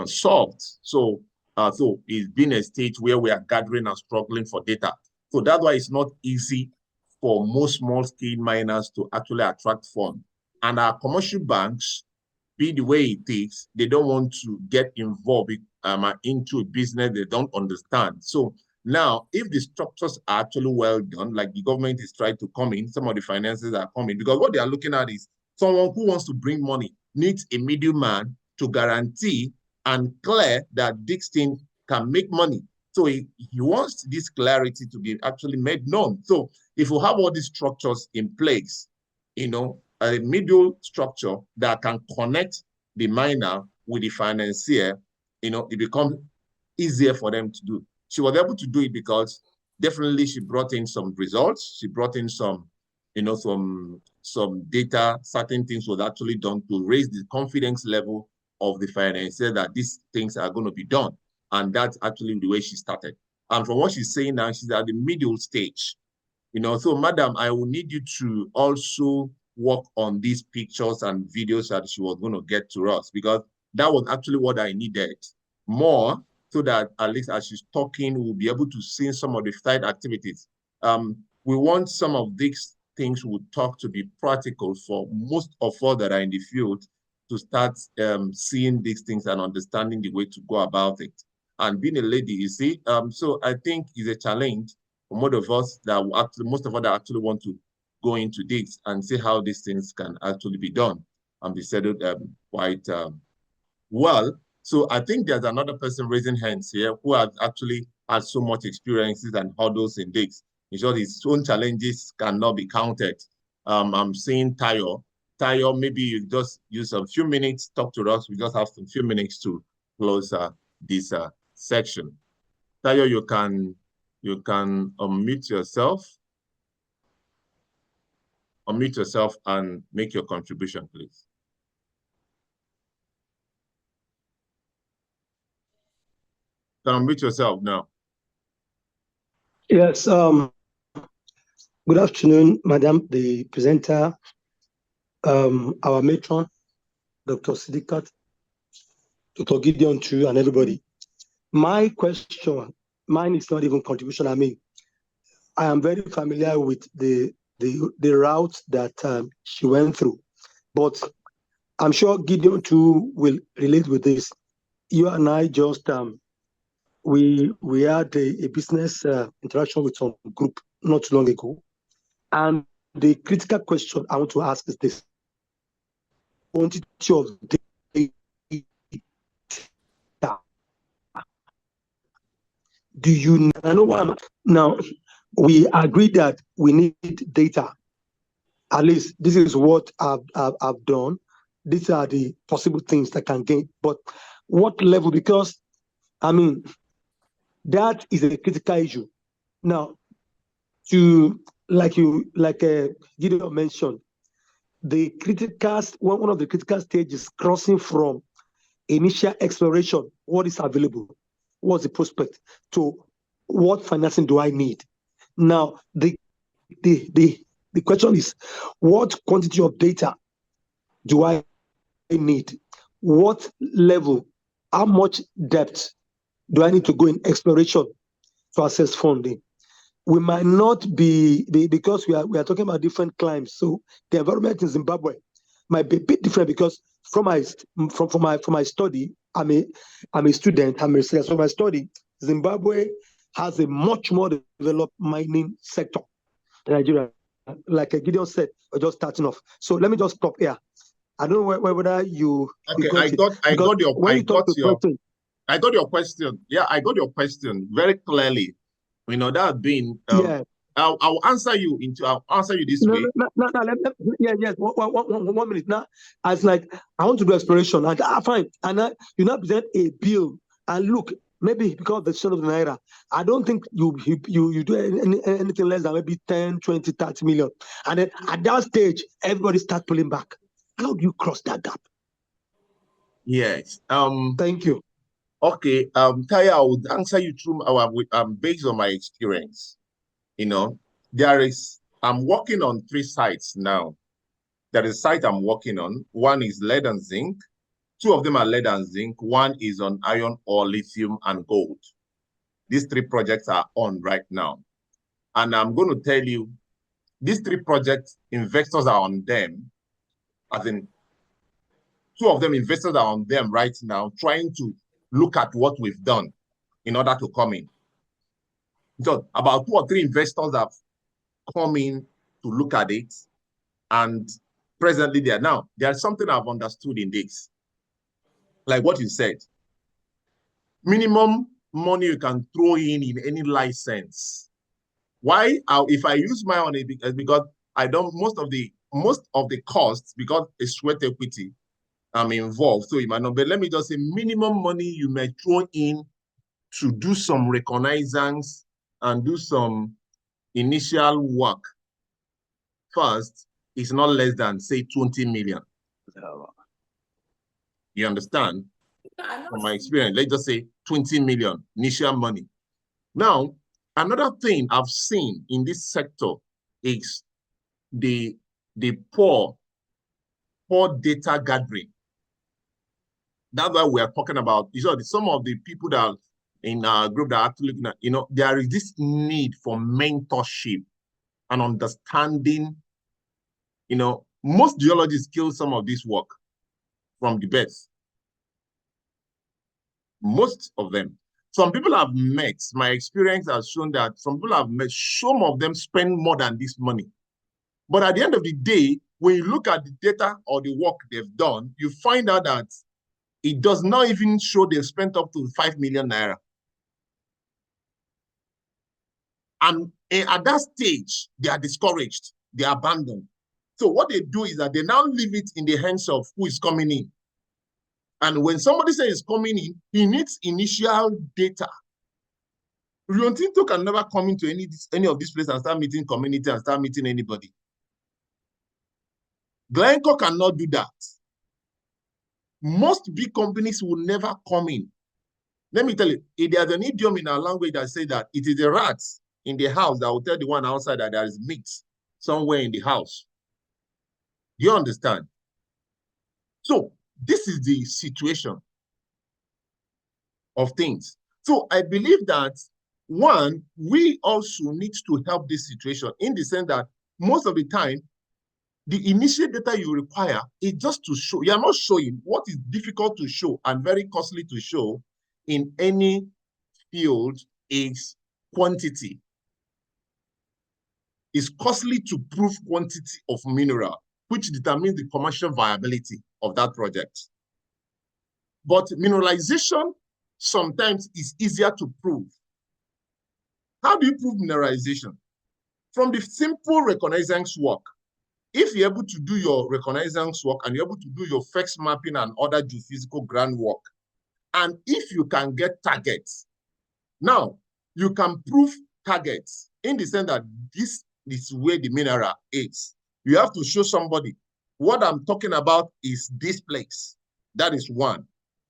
solved. So it's been a stage where we are gathering and struggling for data. So that's why it's not easy for most small-scale miners to actually attract funds. And our commercial banks, be the way it is, they don't want to get involved into a business they don't understand. So now, if the structures are actually well done, like the government is trying to come in, some of the finances are coming, because what they are looking at is someone who wants to bring money needs a middleman to guarantee and clear that this thing can make money. So he wants this clarity to be actually made known. So if we have all these structures in place, a middle structure that can connect the miner with the financier, it becomes easier for them to do. She was able to do it because definitely she brought in some results. She brought in some data, certain things was actually done to raise the confidence level of the financier that these things are going to be done. And that's actually the way she started. And from what she's saying now, she's at the middle stage. So madam, I will need you to also work on these pictures and videos that she was going to get to us, because that was actually what I needed more, so that at least as she's talking, we'll be able to see some of the side activities. We want some of these things we'll talk to be practical for most of us that are in the field to start seeing these things and understanding the way to go about it. And being a lady, you see, so I think is a challenge for most of us that actually want to go into this and see how these things can actually be done and be settled quite well. So I think there's another person raising hands here who has actually had so much experiences and hurdles in this. In short, his own challenges cannot be counted. I'm seeing Tayo. Tayo, maybe you just use a few minutes, talk to us. We just have some few minutes to close this section. Tayo, you can unmute yourself. Unmute yourself and make your contribution, please. Unmute yourself now. Yes. Good afternoon, Madam, the presenter, our matron, Dr. Sidikat, Dr. Gideon Chu, and everybody. My question, mine is not even contribution. I mean, I am very familiar with the route that she went through, but I'm sure Gideon too will relate with this. You and I just we had a business interaction with some group not too long ago, and the critical question I want to ask is this: quantity of data. Do you? I know what I'm now. We agree that we need data. At least this is what I've done. These are the possible things that can gain. But what level? Because I mean, that is a critical issue. Now, to like Gideon mentioned, the critical one of the critical stages crossing from initial exploration, what is available, what's the prospect, to what financing do I need. Now, the question is, what quantity of data do I need? What level, how much depth do I need to go in exploration to access funding? We might not be because we are talking about different climes. So the environment in Zimbabwe might be a bit different because from my study, I'm a student, I'm a researcher. So my study, Zimbabwe has a much more developed mining sector than Nigeria. Like Gideon said, we're just starting off. So let me just stop here. I don't know whether you Okay, got I got your question. I got your question. Yeah, I got your question very clearly. You know, that being Yeah. I'll answer you this way. Yes. 1 minute. Now, as like I want to do exploration, and fine, and you now present a bill, and look, maybe because of the share of the naira, I don't think you do anything less than maybe 10, 20, 30 million, and then at that stage, everybody starts pulling back. How do you cross that gap? Yes. Thank you. Okay. Taya, I would answer you through based on my experience. You know, I'm working on 3 sites now. There is a site I'm working on. One is lead and zinc. 2 of them are lead and zinc. One is on iron ore, lithium, and gold. These 3 projects are on right now. And I'm going to tell you, these 3 projects, investors are on them. As in, 2 of them, investors are on them right now, trying to look at what we've done in order to come in. So about 2 or 3 investors have come in to look at it, and presently there. Now, there's something I've understood in this. Like what you said, minimum money you can throw in any license. Why? If I use my money, because I don't, most of the costs, because it's sweat equity, I'm involved. So it might not, but let me just say minimum money you may throw in to do some reconnaissance and do some initial work first is not less than, say, 20 million. You understand? From my experience, let's just say 20 million initial money. Now, another thing I've seen in this sector is the poor data gathering. That's why we are talking about, some of the people that are in our group that are actually looking at, there is this need for mentorship and understanding. Most geologists kill some of this work from the best. Most of them. Some people I've met, my experience has shown that some people I've met, some of them spend more than this money. But at the end of the day, when you look at the data or the work they've done, you find out that it does not even show they've spent up to 5 million naira. And at that stage, they are discouraged, they are abandoned. So what they do is that they now leave it in the hands of who is coming in. And when somebody says he's coming in, he needs initial data. Rio Tinto can never come into any of these places and start meeting community and start meeting anybody. Glencore cannot do that. Most big companies will never come in. Let me tell you, there's an idiom in our language that says that it is the rats in the house that will tell the one outside that there is meat somewhere in the house. Do you understand? So this is the situation of things. So I believe that One, we also need to help this situation in the sense that most of the time, the initial data you require is just to show. You are not showing what is difficult to show and very costly to show in any field is quantity. It's costly to prove quantity of mineral, which determines the commercial viability of that project. But mineralization sometimes is easier to prove. How do you prove mineralization? From the simple reconnaissance work. If you're able to do your reconnaissance work and you're able to do your FEX mapping and other geophysical groundwork, and if you can get targets, now you can prove targets in the sense that this is where the mineral is. You have to show somebody, what I'm talking about is this place. That is one.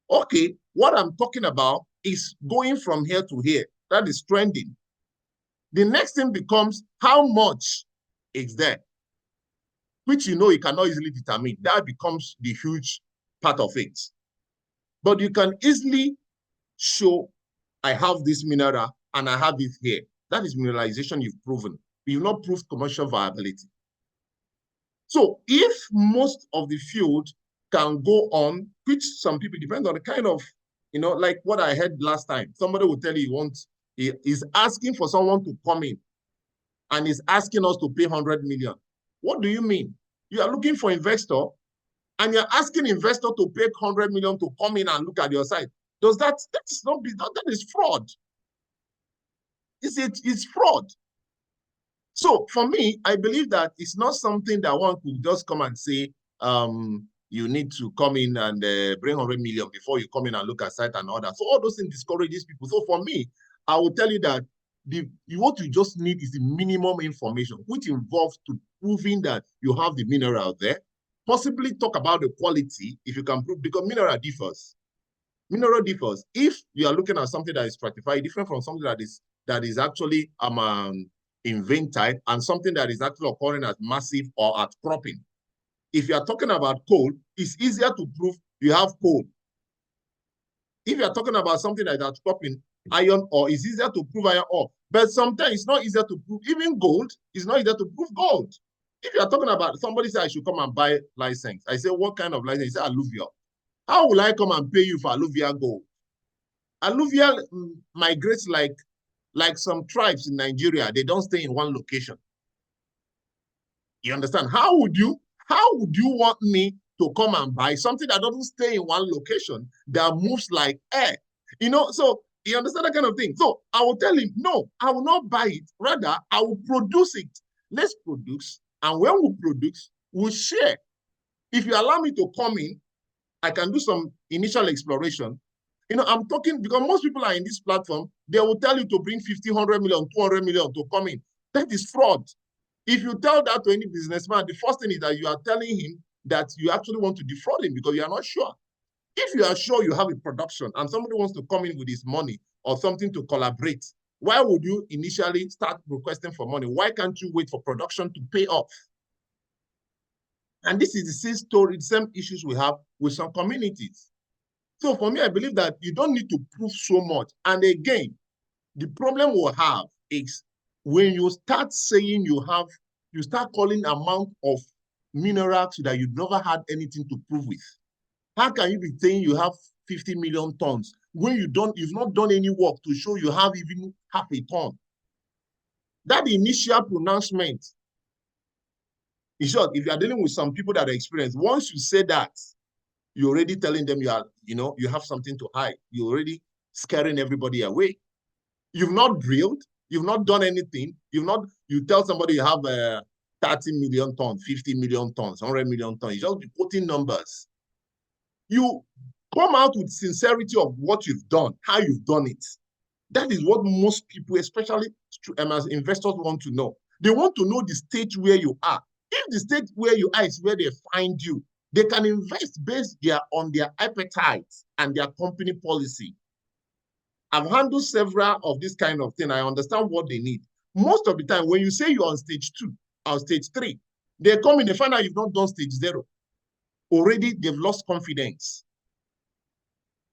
Okay, what I'm talking about is going from here to here. That is trending. The next thing becomes how much is there, which you know you cannot easily determine. That becomes the huge part of it. But you can easily show, I have this mineral and I have it here. That is mineralization you've proven. You've not proved commercial viability. So if most of the field can go on, which some people, depend on the kind of, like what I heard last time, somebody will tell you he is asking for someone to come in and is asking us to pay 100 million. What do you mean? You are looking for investor and you're asking investor to pay 100 million to come in and look at your site. Does that is not be that is fraud? It's fraud. So for me, I believe that it's not something that one could just come and say, you need to come in and bring 100 million before you come in and look at site and all that. So all those things discourages people. So for me, I will tell you that what you just need is the minimum information, which involves to proving that you have the mineral there. Possibly talk about the quality, if you can prove, because mineral differs. Mineral differs. If you are looking at something that is stratified, different from something that is actually in vein type, and something that is actually occurring as massive or at cropping. If you are talking about coal, it's easier to prove you have coal. If you are talking about something like that cropping, iron ore, it's easier to prove iron ore. But sometimes it's not easier to prove, even gold, it's not easier to prove gold. If you are talking about, somebody say I should come and buy license. I say, what kind of license? He say alluvial. How will I come and pay you for alluvial gold? Alluvial migrates like some tribes in Nigeria. They don't stay in one location. You understand? How would you want me to come and buy something that doesn't stay in one location, that moves like air? So you understand that kind of thing. So I will tell him, no, I will not buy it. Rather, I will produce it. Let's produce. And when we produce, we'll share. If you allow me to come in, I can do some initial exploration. I'm talking because most people are in this platform. They will tell you to bring 50, 100 million, 200 million to come in. That is fraud. If you tell that to any businessman, the first thing is that you are telling him that you actually want to defraud him because you are not sure. If you are sure you have a production and somebody wants to come in with his money or something to collaborate, why would you initially start requesting for money? Why can't you wait for production to pay off? And this is the same story, the same issues we have with some communities. So for me, I believe that you don't need to prove so much. And again, the problem we'll have is when you start saying you start calling amount of minerals that you never had anything to prove with. How can you be saying you have 50 million tons when you've not done any work to show you have even half a ton? That initial pronouncement, in short, if you are dealing with some people that are experienced, once you say that, you're already telling them you have something to hide. You're already scaring everybody away. You've not drilled. You've not done anything. You tell somebody you have 30 million tons, 50 million tons, 100 million tons. You just be quoting numbers. You come out with sincerity of what you've done, how you've done it. That is what most people, especially as investors, want to know. They want to know the stage where you are. If the stage where you are is where they find you, they can invest based on their appetite and their company policy. I've handled several of this kind of thing. I understand what they need. Most of the time, when you say you're on stage 2 or stage 3, they come in, they find out you've not done stage 0. Already, they've lost confidence.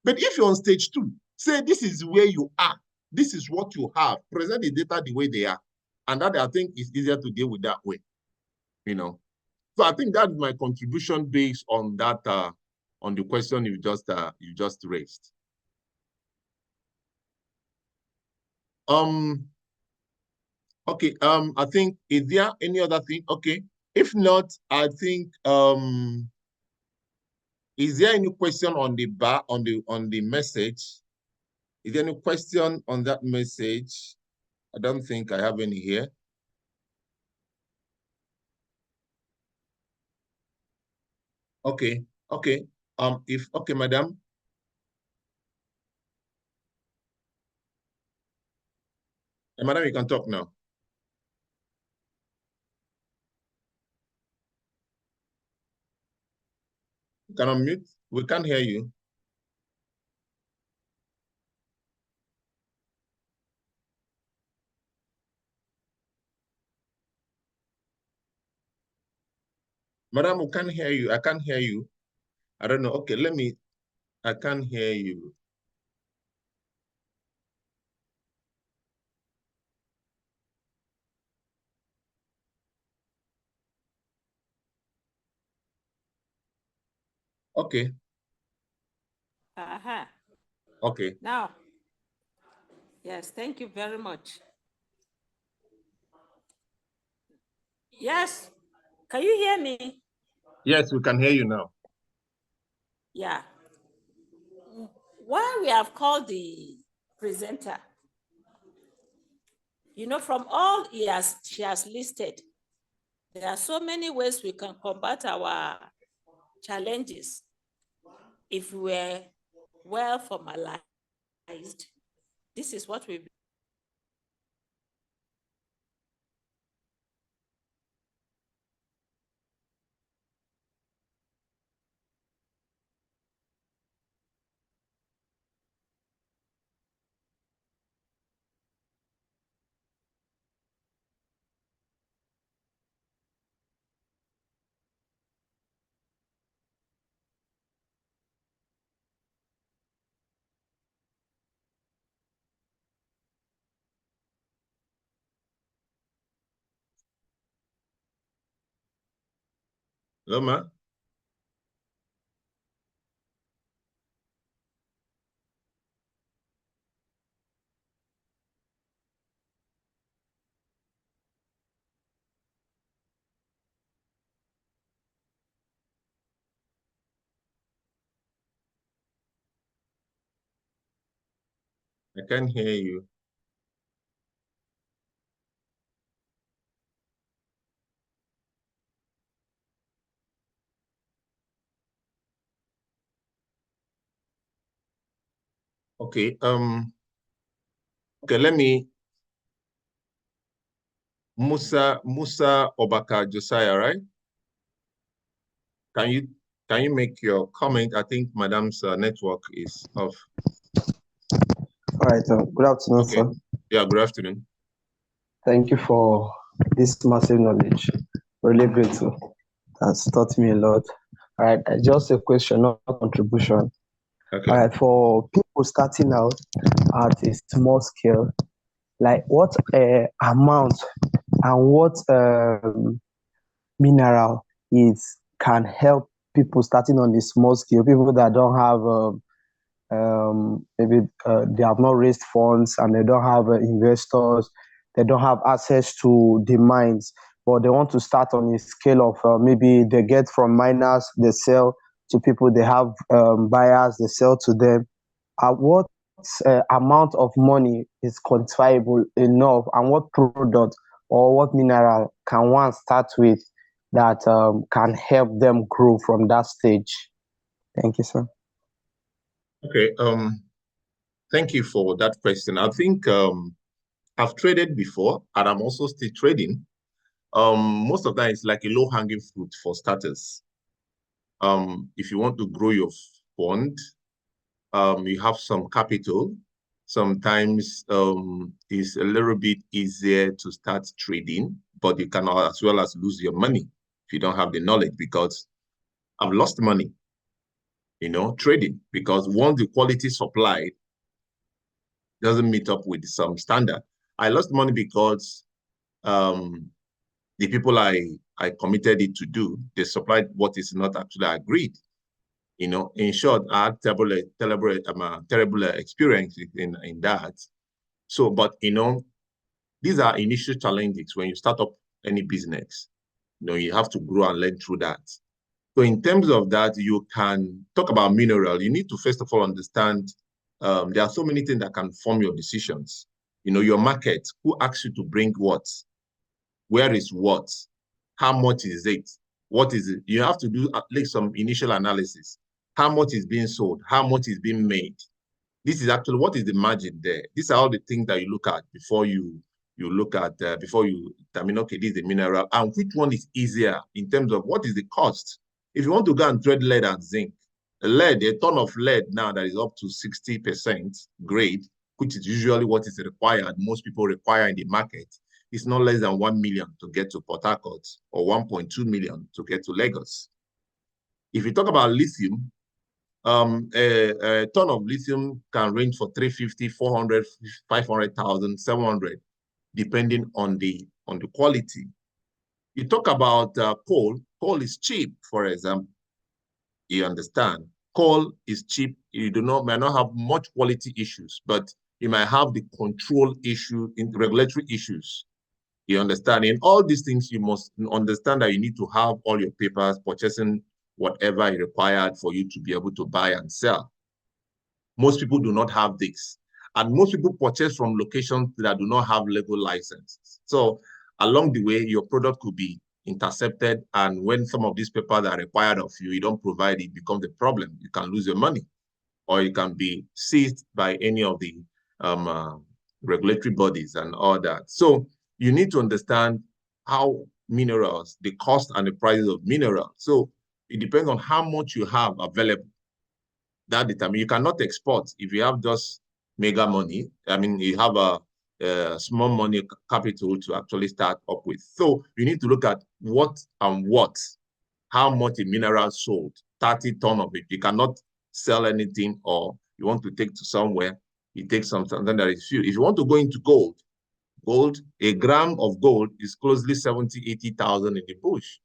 But if you're on stage 2, say this is where you are. this is what you have. Present the data the way they are. And that, I think, is easier to deal with that way, you know. So I think that's my contribution based on that, on the question you just raised. Okay, I think, is there any other thing? Okay, if not, I think, is there any question on the bar, on the message? Is there any question on that message? I don't think I have any here. Okay, okay. Okay, madam. Madam, you can talk now. You can unmute. We can't hear you. Madam, we can't hear you. I can't hear you. I don't know. Okay, I can't hear you. Okay. Okay. Now, yes, thank you very much. Yes, can you hear me? Yes, we can hear you now. Yeah. Why we have called the presenter, you know, from all she has listed, there are so many ways we can combat our challenges if we're well formalized. This is what we Loma? I can't hear you. Okay, okay, let me, Musa Obaka Josiah, right? Can you make your comment? I think Madam's network is off. All right, good afternoon, Okay. sir. Yeah, good afternoon. Thank you for this massive knowledge. Really grateful. That's taught me a lot. All right, just a question, not a contribution. Okay. All right, for people starting out at a small scale, like what amount and what mineral can help people starting on the small scale, people that don't have maybe they have not raised funds and they don't have investors, they don't have access to the mines, but they want to start on a scale of maybe they get from miners, they sell to people, they have buyers, they sell to them. What amount of money is quantifiable enough, and what product or what mineral can one start with that can help them grow from that stage? Thank you, sir. Okay, thank you for that question. I think I've traded before, and I'm also still trading. Most of that is like a low-hanging fruit for starters. If you want to grow your fund, you have some capital. Sometimes it's a little bit easier to start trading, but you can as well as lose your money if you don't have the knowledge, because I've lost money, you know, trading, because once the quality supplied, doesn't meet up with some standard. I lost money because the people I committed it to do, they supplied what is not actually agreed. You know, in short, I had terrible experience in that. So, but you know, these are initial challenges when you start up any business. You know, you have to grow and learn through that. So in terms of that, you can talk about mineral. You need to first of all understand there are so many things that can form your decisions. You know, your market, who asks you to bring what? Where is what? How much is it? What is it? You have to do at least some initial analysis. How much is being sold? How much is being made? This is actually, what is the margin there? These are all the things that you look at before you look at, before you determine, okay, this is the mineral, and which one is easier in terms of what is the cost? If you want to go and trade lead and zinc, a ton of lead now that is up to 60% grade, which is usually what is required, most people require in the market, is not less than 1 million to get to Port Harcourt or 1.2 million to get to Lagos. If you talk about lithium, a ton of lithium can range for 350, 400, 500,000, 700, depending on the quality. You talk about coal. Coal is cheap, for example. You understand? Coal is cheap. You may not have much quality issues, but you might have the control issue in regulatory issues. You understand? In all these things, you must understand that you need to have all your papers, purchasing whatever is required for you to be able to buy and sell. Most people do not have this. And most people purchase from locations that do not have legal licenses. So along the way, your product could be intercepted. And when some of these papers are required of you, you don't provide it, becomes a problem. You can lose your money, or you can be seized by any of the regulatory bodies and all that. So you need to understand how minerals, the cost and the prices of minerals. So it depends on how much you have available. That determines. You cannot export if you have just mega money. I mean, you have a small money capital to actually start up with. So you need to look at what and what, how much a mineral sold, 30 tons of it. You cannot sell anything, or you want to take to somewhere, you take something that is few. If you want to go into gold, a gram of gold is closely 70, 80,000 in the bush.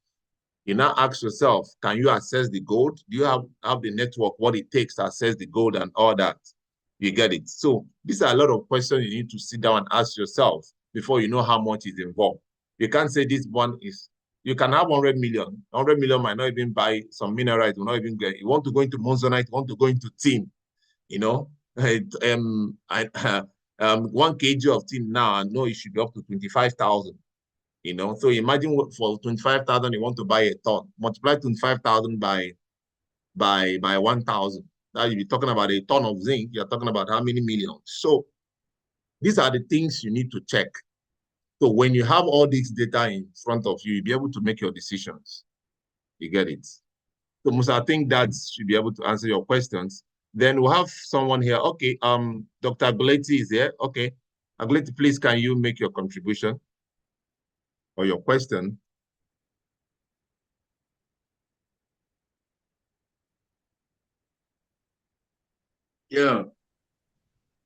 You now ask yourself, can you access the gold? Do you have the network, what it takes to access the gold and all that? You get it. So these are a lot of questions you need to sit down and ask yourself before you know how much is involved. You can't say this one is, you can have 100 million. 100 million might not even buy some minerals, will not even get, you want to go into monzonite, you want to go into tin, you know, 1 kg of tin now, I know it should be up to 25,000. You know, so imagine what, for 25,000 you want to buy a ton. Multiply 25,000 by 1,000. Now you'll be talking about a ton of zinc. You're talking about how many millions. So these are the things you need to check. So when you have all this data in front of you, you'll be able to make your decisions. You get it? So Musa, I think that should be able to answer your questions. Then we'll have someone here. Okay, Dr. Aguleti is here. Okay. Aguleti, please, can you make your contribution or your question? Yeah.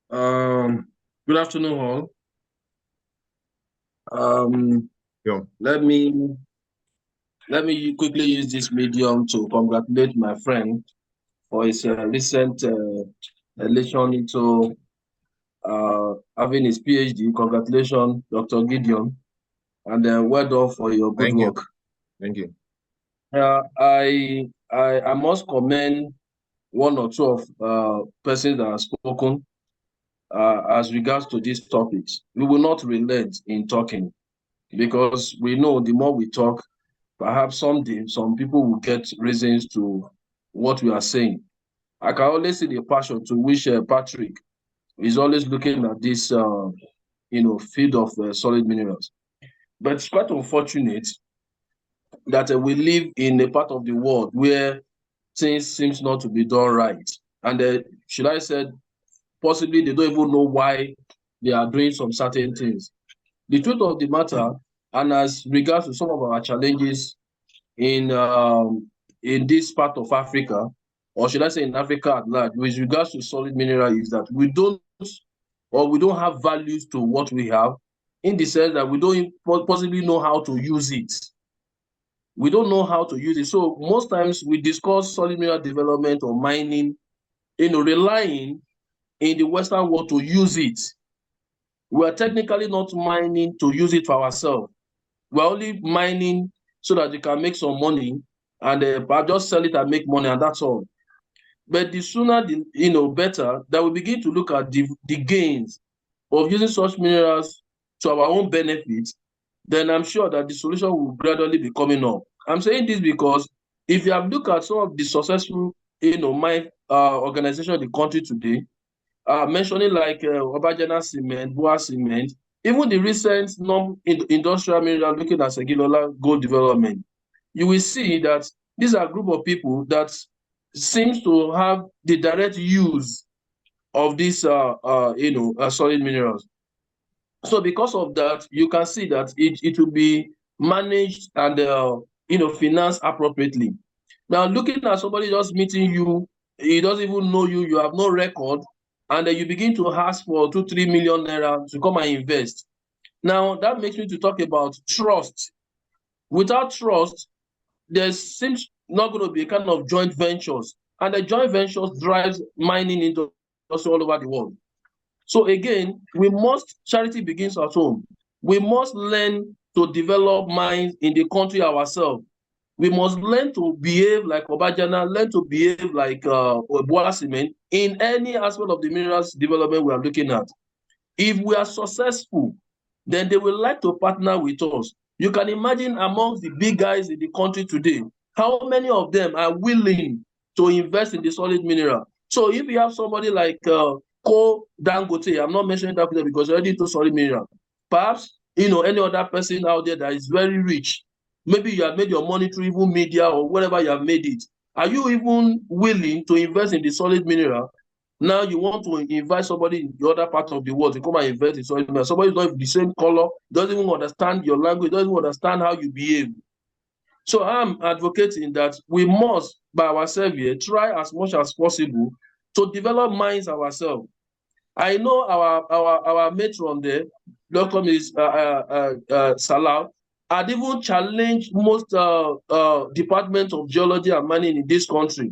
Good afternoon, all. Yeah. Let me quickly use this medium to congratulate my friend for his recent election into having his PhD. Congratulations, Dr. Gideon, and well done for your good work. Thank you. I must commend one or two of persons that have spoken as regards to these topics. We will not relent in talking, because we know the more we talk, perhaps someday some people will get reasons to what we are saying. I can always see the passion to which Patrick is always looking at this, field of solid minerals. But it's quite unfortunate that we live in a part of the world where things seems not to be done right. And should I say, possibly they don't even know why they are doing some certain things. The truth of the matter, and as regards to some of our challenges in this part of Africa, or should I say in Africa at large, with regards to solid mineral, is that we don't or we don't have values to what we have, in the sense that we don't possibly know how to use it. We don't know how to use it. So most times we discuss solid mineral development or mining, relying in the Western world to use it. We are technically not mining to use it for ourselves. We're only mining so that you can make some money and just sell it and make money, and that's all. But the sooner, better that we begin to look at the gains of using such minerals to our own benefit, then I'm sure that the solution will gradually be coming up. I'm saying this because if you have looked at some of the successful, mine organizations in the country today, mentioning like Obajana Cement, Boa Cement, even the recent non-industrial mineral looking at Segilola gold development, you will see that these are a group of people that seems to have the direct use of these solid minerals. So because of that, you can see that it will be managed and financed appropriately. Now, looking at somebody just meeting you, he doesn't even know you, you have no record, and then you begin to ask for 2-3 million naira to come and invest. Now, that makes me to talk about trust. Without trust, there seems not going to be a kind of joint ventures, and the joint ventures drives mining industry all over the world. So again, charity begins at home. We must learn to develop mines in the country ourselves. We must learn to behave like Obajana, learn to behave like Boa Cement in any aspect of the minerals development we are looking at. If we are successful, then they will like to partner with us. You can imagine amongst the big guys in the country today, how many of them are willing to invest in the solid mineral. So if you have somebody like Ko Dangote, I'm not mentioning that because already into solid mineral. Perhaps any other person out there that is very rich, maybe you have made your money through even media or whatever you have made it. Are you even willing to invest in the solid mineral? Now you want to invite somebody in the other part of the world to come and invest in solid mineral. Somebody is not the same color, doesn't even understand your language, doesn't even understand how you behave. So I'm advocating that we must, by ourselves here, try as much as possible to develop mines ourselves. I know our matron there, Dr. Ms. Salah, had even challenged most departments of geology and mining in this country.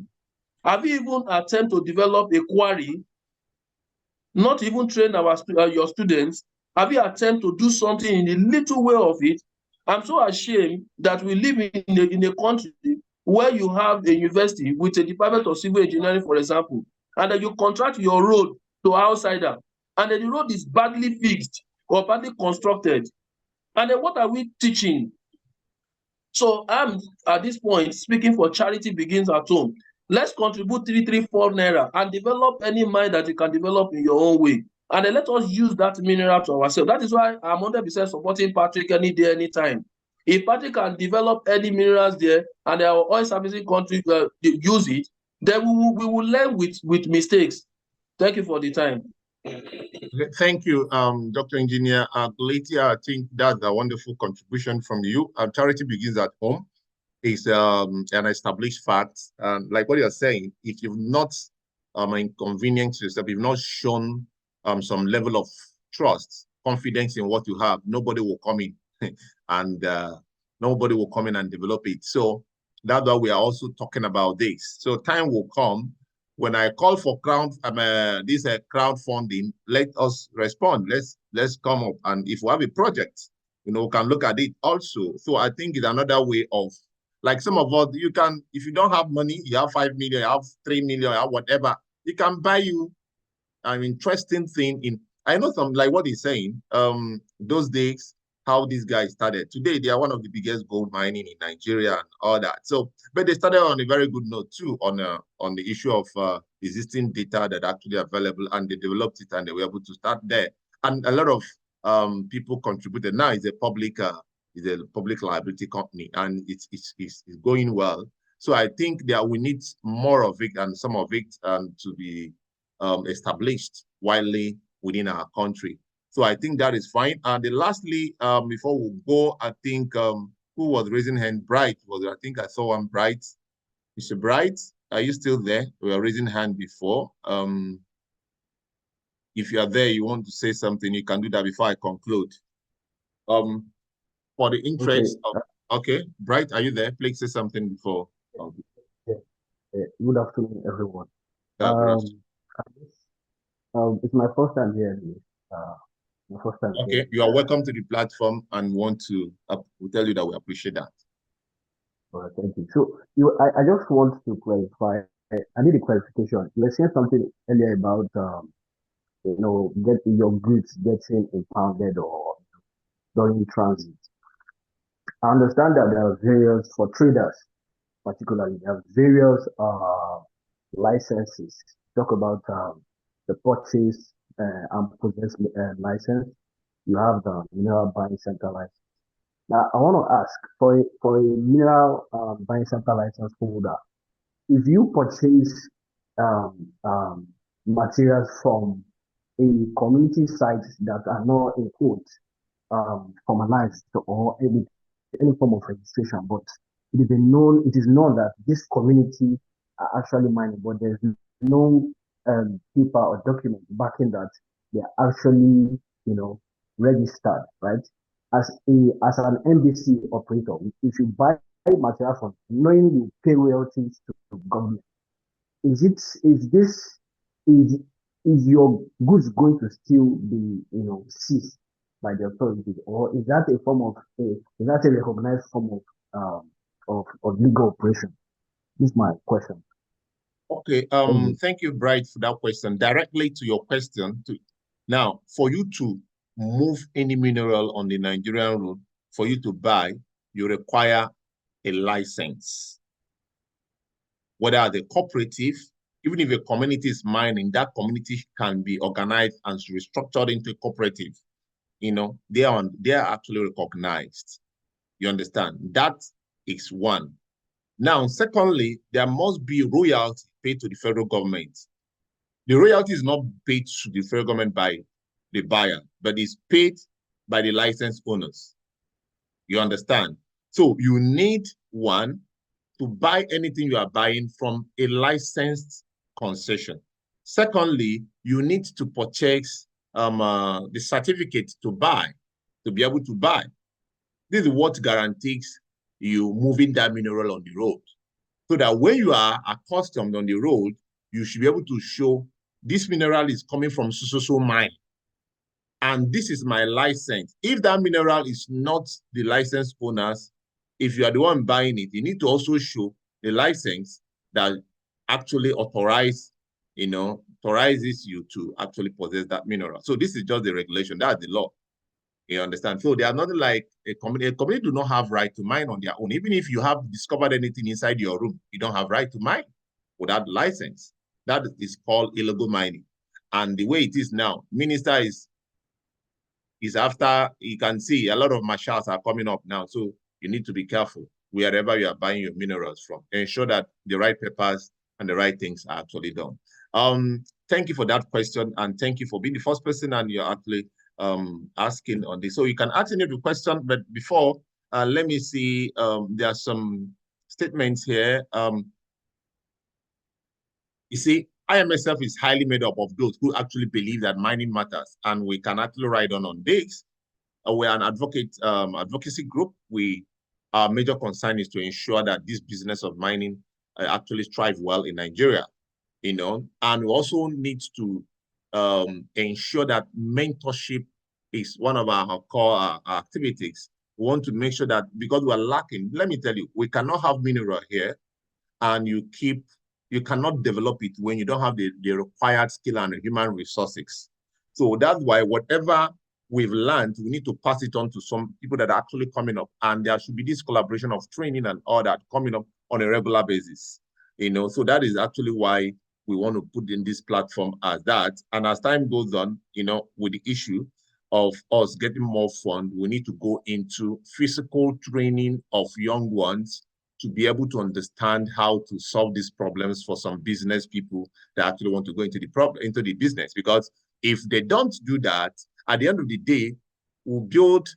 Have you even attempted to develop a quarry, not even train your students? Have you attempted to do something in a little way of it? I'm so ashamed that we live in a country where you have a university with a department of civil engineering, for example, and then you contract your road to outsider, and then the road is badly fixed or badly constructed. And then what are we teaching? So I'm at this point speaking for charity begins at home. Let's contribute 334 naira and develop any mine that you can develop in your own way. And then let us use that mineral to ourselves. That is why I'm 100% supporting Patrick any day, anytime. If Patrick can develop any minerals there and our oil servicing country use it, then we will learn with mistakes. Thank you for the time. Thank you, Dr. Engineer Galatia. I think that's a wonderful contribution from you. Charity begins at home. Is an established fact. Like what you're saying, if you've not inconvenienced yourself, if you've not shown some level of trust, confidence in what you have, nobody will come in and nobody will come in and develop it. So that's why we are also talking about this. So time will come when I call for crowdfunding, let us respond. Let's come up, and if we have a project, we can look at it also. So I think it's another way of, like some of us, you can, if you don't have money, you have 5 million, you have 3 million, you have whatever, you can buy you an interesting thing in. I know some, like what he's saying, those days, how these guys started. Today, they are one of the biggest gold mining in Nigeria and all that. So, but they started on a very good note too, on the issue of existing data that actually available, and they developed it and they were able to start there. And a lot of people contributed. Now it's a public liability company, and it's going well. So I think that we need more of it, and some of it to be established widely within our country. So I think that is fine. And then lastly, before we go, I think who was raising hand? Bright was. I think I saw one. Bright, Mr. Bright, are you still there? We were raising hand before. if you are there, you want to say something, you can do that before I conclude. For the interest of, okay, Bright, are you there? Please say something before. Good afternoon, everyone. Yeah, good afternoon. It's my first time here. My first time Okay, here. you are welcome to the platform, and want to we'll tell you that we appreciate that. All right, thank you. So I just want to clarify. I need a clarification. You were saying something earlier about getting your goods getting impounded or during transit. I understand that there are various for traders, particularly there are various licenses. Talk about the purchase and possess license. You have the mineral buying center license. Now, I want to ask for a mineral buying center license holder, if you purchase materials from a community site that are not in quote formalized or any form of registration, but it is known that this community are actually mining, but there's no paper or document backing that they are actually, registered, right? As an NBC operator, if you buy material from knowing you pay royalties to government, is your goods going to still be, seized by the authorities, or is that a recognized form of legal operation? This is my question. Okay, thank you, Bright, for that question. Directly to your question, now, for you to move any mineral on the Nigerian road, for you to buy, you require a license. Whether the cooperative, even if a community is mining, that community can be organized and restructured into a cooperative. They are actually recognized. You understand? That is one. Now, secondly, there must be royalty paid to the federal government. The royalty is not paid to the federal government by the buyer, but is paid by the license owners. You understand? So you need one to buy anything you are buying from a licensed concession. Secondly, you need to purchase the certificate to be able to buy. This is what guarantees you moving that mineral on the road. So that when you are accustomed on the road, you should be able to show this mineral is coming from so mine. And this is my license. If that mineral is not the license owners, if you are the one buying it, you need to also show the license that actually authorizes you to actually possess that mineral. So this is just the regulation. That's the law. You understand? So they are not like a community. A community do not have right to mine on their own. Even if you have discovered anything inside your room, you don't have right to mine without license. That is called illegal mining. And the way it is now, minister is after, you can see a lot of marshals are coming up now. So you need to be careful wherever you are buying your minerals from. Ensure that the right papers and the right things are actually done. Thank you for that question, and thank you for being the first person and you're actually asking on this. So you can ask any of the question, but before, let me see, there are some statements here. You see, IAMESEP is highly made up of those who actually believe that mining matters, and we can actually ride on this. We're an advocacy group. Our major concern is to ensure that this business of mining actually thrive well in Nigeria, and we also need to ensure that mentorship is one of our core activities. We want to make sure that, because we are lacking, let me tell you, we cannot have mineral here and you cannot develop it when you don't have the required skill and human resources. So that's why whatever we've learned, we need to pass it on to some people that are actually coming up, and there should be this collaboration of training and all that coming up on a regular basis. So that is actually why we want to put in this platform as that. And as time goes on, with the issue of us getting more funds, we need to go into physical training of young ones to be able to understand how to solve these problems for some business people that actually want to go into the business. Because if they don't do that, at the end of the day, we'll build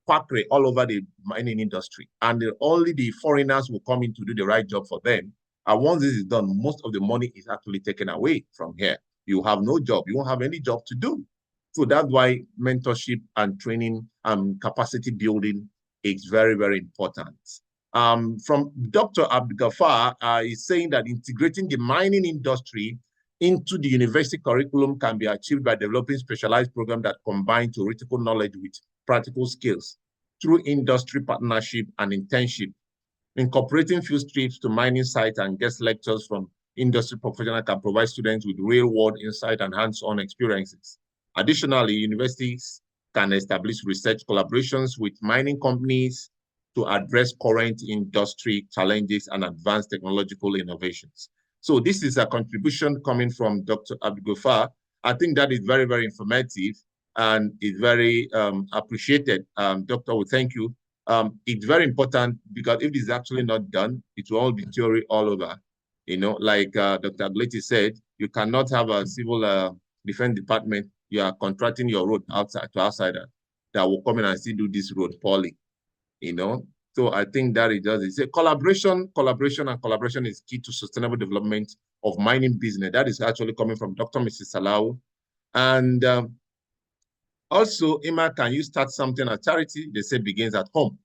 quackery all over the mining industry, and only the foreigners will come in to do the right job for them. And once this is done, most of the money is actually taken away from here. you have no job. You won't have any job to do. So that's why mentorship and training and capacity building is very, very important. From Dr. Abdulgafar is saying that integrating the mining industry into the university curriculum can be achieved by developing specialized programs that combine theoretical knowledge with practical skills through industry partnership and internship. Incorporating field trips to mining sites and guest lectures from industry professionals can provide students with real-world insight and hands-on experiences. Additionally, universities can establish research collaborations with mining companies to address current industry challenges and advance technological innovations. So this is a contribution coming from Dr. Abdulgafar. I think that is very, very informative and is very appreciated. Doctor, we thank you. It's very important because if this is actually not done, it will all be theory all over. You know, like Dr. Agleti said, you cannot have a civil defense department. You are contracting your road outside to outsider that will come in and still do this road poorly. You know, so I think that it does. It's a collaboration, and collaboration is key to sustainable development of mining business. That is actually coming from Dr. Mrs. Salau. And also, Emma, can you start something at charity? They say begins at home.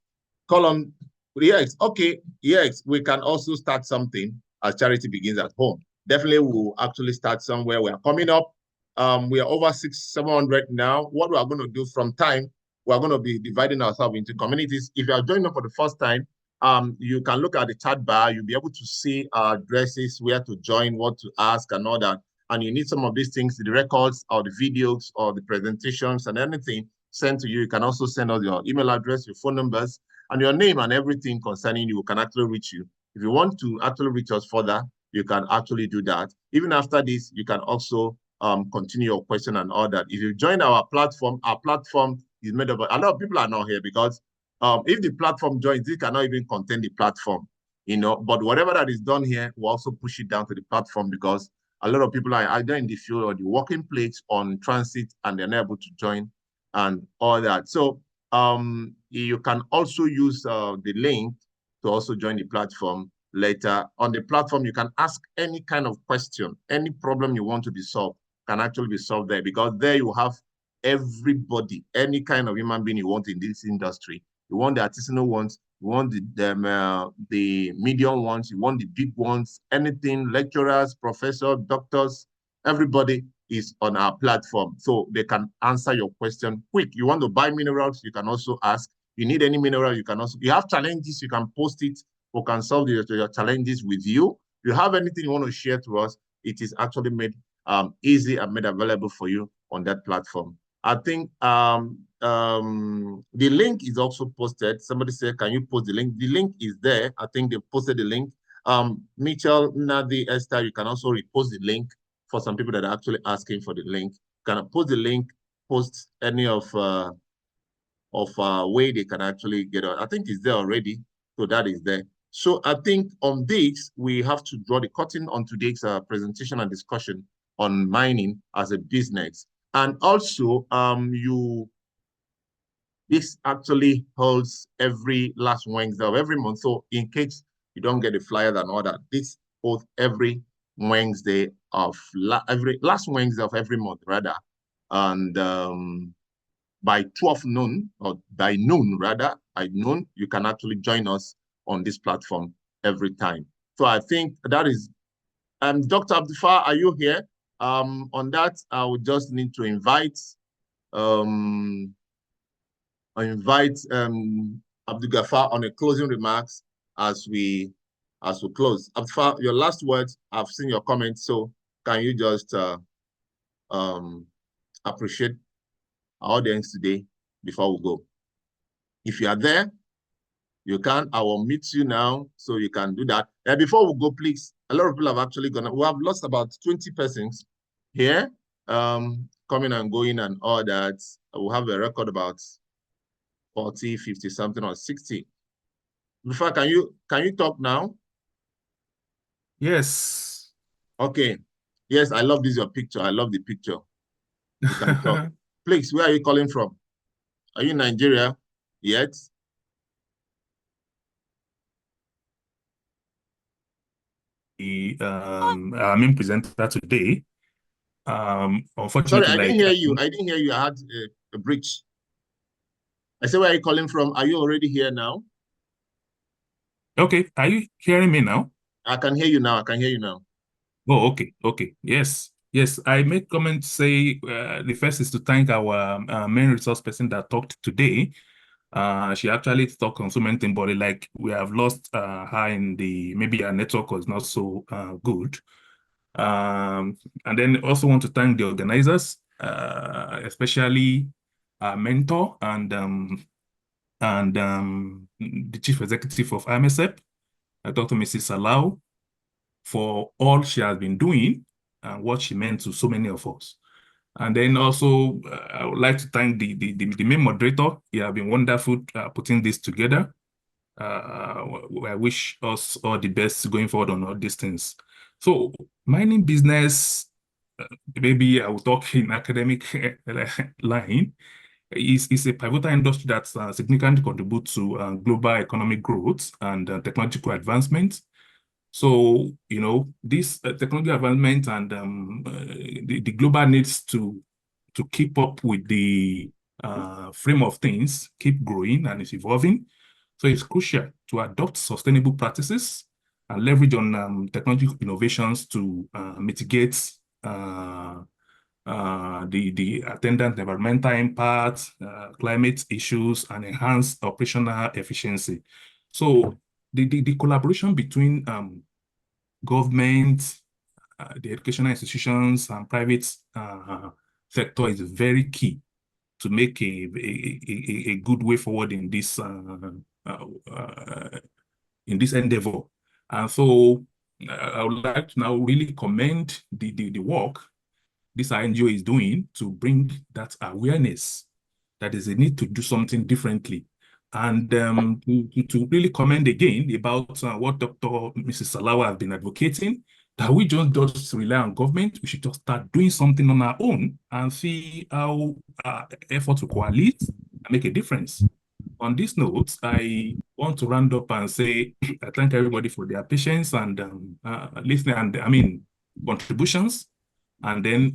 Column, yes, okay, yes, we can also start something as charity begins at home. Definitely, we'll actually start somewhere. We are coming up. We are over 700 now. What we are going to do from time, we are going to be dividing ourselves into communities. If you are joining us for the first time, you can look at the chat bar. You'll be able to see our addresses, where to join, what to ask, and all that. And you need some of these things, the records or the videos or the presentations and anything sent to you. You can also send us your email address, your phone numbers, and your name and everything concerning you can actually reach you. If you want to actually reach us further, you can actually do that. Even after this, you can also continue your question and all that. If you join our platform is made up of, a lot of people are not here because if the platform joins, it cannot even contain the platform, you know, but whatever that is done here, we'll also push it down to the platform because a lot of people are either in the field or the working place on transit and they're not able to join and all that. So you can also use the link to also join the platform later. On the platform, you can ask any kind of question, any problem you want to be solved can actually be solved there because there you have everybody, any kind of human being you want in this industry. You want the artisanal ones, you want the medium ones, you want the big ones, anything, lecturers, professors, doctors, everybody is on our platform. So they can answer your question quick. You want to buy minerals, you can also ask. You need any mineral, you can also, you have challenges, you can post it, or can solve your challenges with you. If you have anything you want to share to us, it is actually made easy and made available for you on that platform. I think the link is also posted. Somebody said, can you post the link? The link is there. I think they posted the link. Mitchell, Nadi, Esther, you can also repost the link for some people that are actually asking for the link. You can post the link, post any of way they can actually get on. I think it's there already, so that is there. So I think on this, we have to draw the curtain on today's presentation and discussion on mining as a business. And also, this actually holds every last Wednesday of every month. So in case you don't get the flyer and all that, this holds every Wednesday of every last Wednesday of every month, rather. And by 12 noon, or by noon, rather, by noon, you can actually join us on this platform every time. So I think that is, Dr. Abdulgafar, are you here? On that, I would just need to invite Abdulgafar on a closing remarks as we close. Abdulgafar, your last words, I've seen your comments, so can you just appreciate our audience today before we go? If you are there, you can. I will meet you now, so you can do that. And before we go, please, a lot of people have actually gone. We have lost about 20 persons here, coming and going and all that. We'll have a record about 40, 50 something or 60. Before, can you talk now? Yes. Okay. Yes, I love this your picture. I love the picture. You can talk. Please, where are you calling from? Are you in Nigeria yet? Our main presenter today Sorry, unfortunately, I didn't like, hear you. I didn't hear you. I had a breach. I said, where are you calling from? Are you already here now? okay, are you hearing me now? I can hear you now. I can hear you now. Oh, okay, okay, yes, yes. I made comments say the first is to thank our main resource person that talked today. She actually talked on so many things, but like we have lost her in the, maybe our network was not so good. And then also want to thank the organizers, especially our mentor and the chief executive of IAMESEP, Dr. Mrs. Salau, for all she has been doing and what she meant to so many of us. And then also, I would like to thank the main moderator. He has been wonderful putting this together. I wish us all the best going forward on all these things. So, mining business, maybe I will talk in academic line, is a pivotal industry that significantly contributes to global economic growth and technological advancement. So, you know, this technology advancement and the global needs to keep up with the frame of things, keep growing and it's evolving. So it's crucial to adopt sustainable practices and leverage on technological innovations to mitigate the attendant environmental impacts, climate issues, and enhance operational efficiency. So the collaboration between government, the educational institutions, and private sector is very key to make a good way forward in this endeavor. And so I would like to now really commend the work this NGO is doing to bring that awareness that there's a need to do something differently. And to really commend again about what Dr. Mrs. Salawa has been advocating, that we don't just rely on government, we should just start doing something on our own and see how our efforts will coalesce and make a difference. On this note, I want to round up and say I thank everybody for their patience and listening and contributions, and then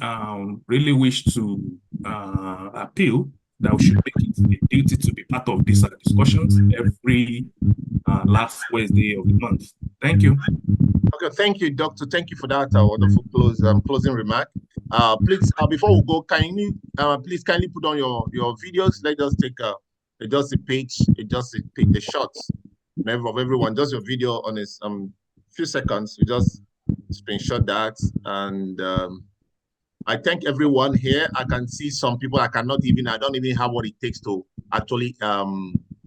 really wish to appeal that we should make it a duty to be part of these discussions every last Wednesday of the month. Thank you. Okay, thank you, Doctor. Thank you for that wonderful closing remark. Please, before we go, can you please kindly put on your videos? Let us take just the shots of everyone, just your video on a few seconds. We just screenshot that, and I thank everyone here. I can see some people I don't even have what it takes to actually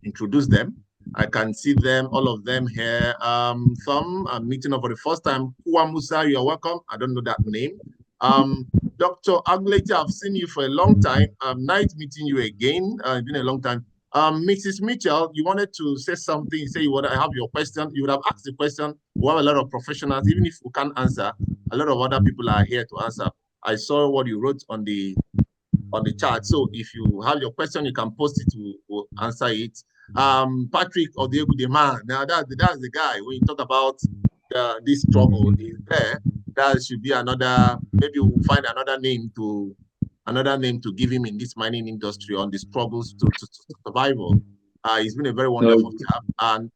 introduce them. I can see them, all of them here. Some I'm meeting up for the first time. Kuwa Musa, you're welcome. I don't know that name. Dr. Aglete, I've seen you for a long time. Nice meeting you again. It's been a long time. Mrs. Mitchell, you wanted to say something. You say you want to have your question. You would have asked the question. We have a lot of professionals. Even if we can't answer, a lot of other people are here to answer. I saw what you wrote on the chat. So if you have your question, you can post it. We'll answer it. Patrick Odegu, the man. Now that's the guy. When you talk about this struggle, is there. That should be another. Maybe we'll find another name to give him in this mining industry on the struggles to survival. He's been a very wonderful chap,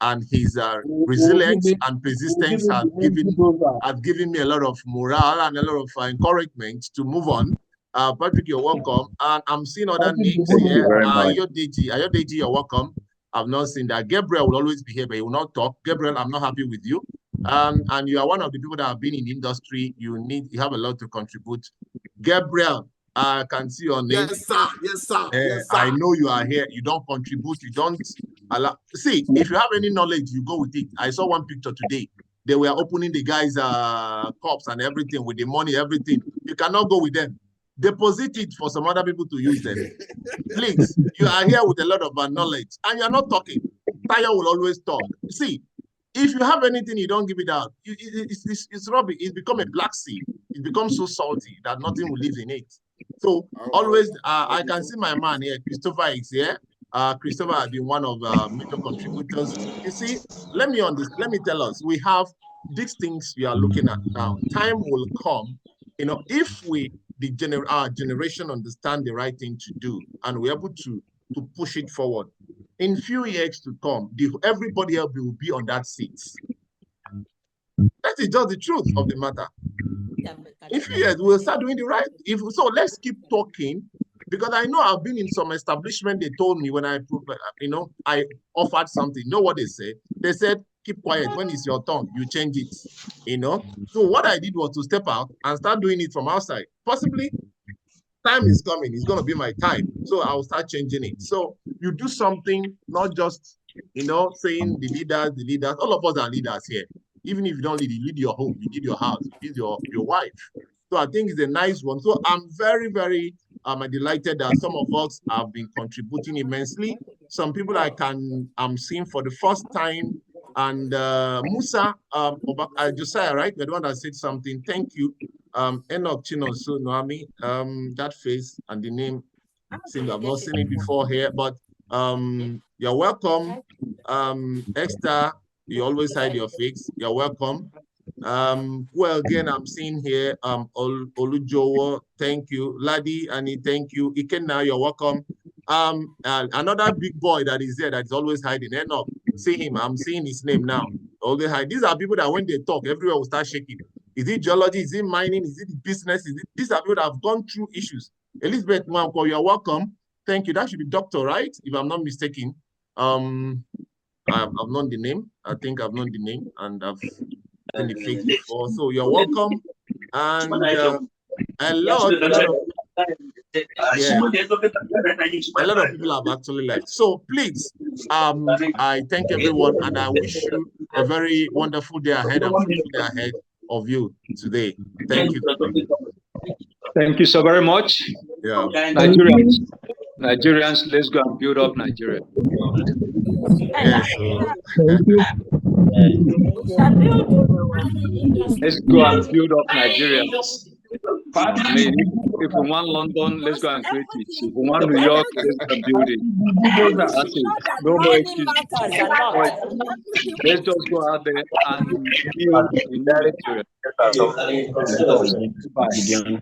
and his resilience and persistence have given me a lot of morale and a lot of encouragement to move on. Patrick, you're welcome. And I'm seeing other names here. Ayodeji, you're welcome. I've not seen that. Gabriel will always be here, but he will not talk. Gabriel, I'm not happy with you. And you are one of the people that have been in the industry. You have a lot to contribute. Gabriel, I can see your name. Yes, sir. Yes, sir. Yes, sir. I know you are here. You don't contribute. You don't allow. See, if you have any knowledge, you go with it. I saw one picture today. They were opening the guys' cups and everything with the money, everything. You cannot go with them. Deposit it for some other people to use them. Please, you are here with a lot of knowledge and you're not talking. Tayo will always talk. See, if you have anything, you don't give it out. It's rubbish. It's become a black sea. It becomes so salty that nothing will live in it. So always, I can see my man here. Christopher is here. Christopher has been one of major contributors. You see, let me tell us, we have these things we are looking at now. Time will come, if we our generation understand the right thing to do, and we're able to push it forward. In few years to come, everybody else will be on that seat. That is just the truth of the matter. In few years, we'll start doing the right. So let's keep talking, because I know I've been in some establishment. They told me when I offered something. You know what they said? They said, keep quiet. When it's your turn, you change it. So what I did was to step out and start doing it from outside. Possibly, time is coming. It's going to be my time. So I'll start changing it. So you do something, not just, saying the leaders. All of us are leaders here. Even if you don't lead, you lead your home, you lead your house, you lead your wife. So I think it's a nice one. So I'm very, very delighted that some of us have been contributing immensely. Some people I'm seeing for the first time. And Musa, Josiah, right? You're the one that said something. Thank you. Enoch Chinoso Noami, that face and the name, seems I've not seen it before here, but you're welcome. Esther, you always hide your face. You're welcome. Well, again, I'm seeing here, Olujowo, thank you. Ladi, Annie, thank you. Ikenna, you're welcome. And another big boy that is there that is always hiding. Enoch, see him. I'm seeing his name now. Always hide. These are people that when they talk, everywhere will start shaking. Is it geology? Is it mining? Is it business? These are people that have gone through issues. Elizabeth Mwanko, you're welcome. Thank you. That should be doctor, right? If I'm not mistaken. I've known the name. I think I've known the name, and I've seen the face before. So you're welcome. And a lot of people have actually left. So please, I thank everyone, and I wish you a very wonderful day ahead and fruitful day ahead of you today. Thank you. Thank you so very much. Yeah. Nigerians, let's go and build up Nigeria. Yes. Thank you. Let's go and build up Nigeria. I mean, if we want London, let's go and create it. If we want New York, let's go and build it. That's it. No more excuses. Let's just go out there and build a new Nigeria. Bye.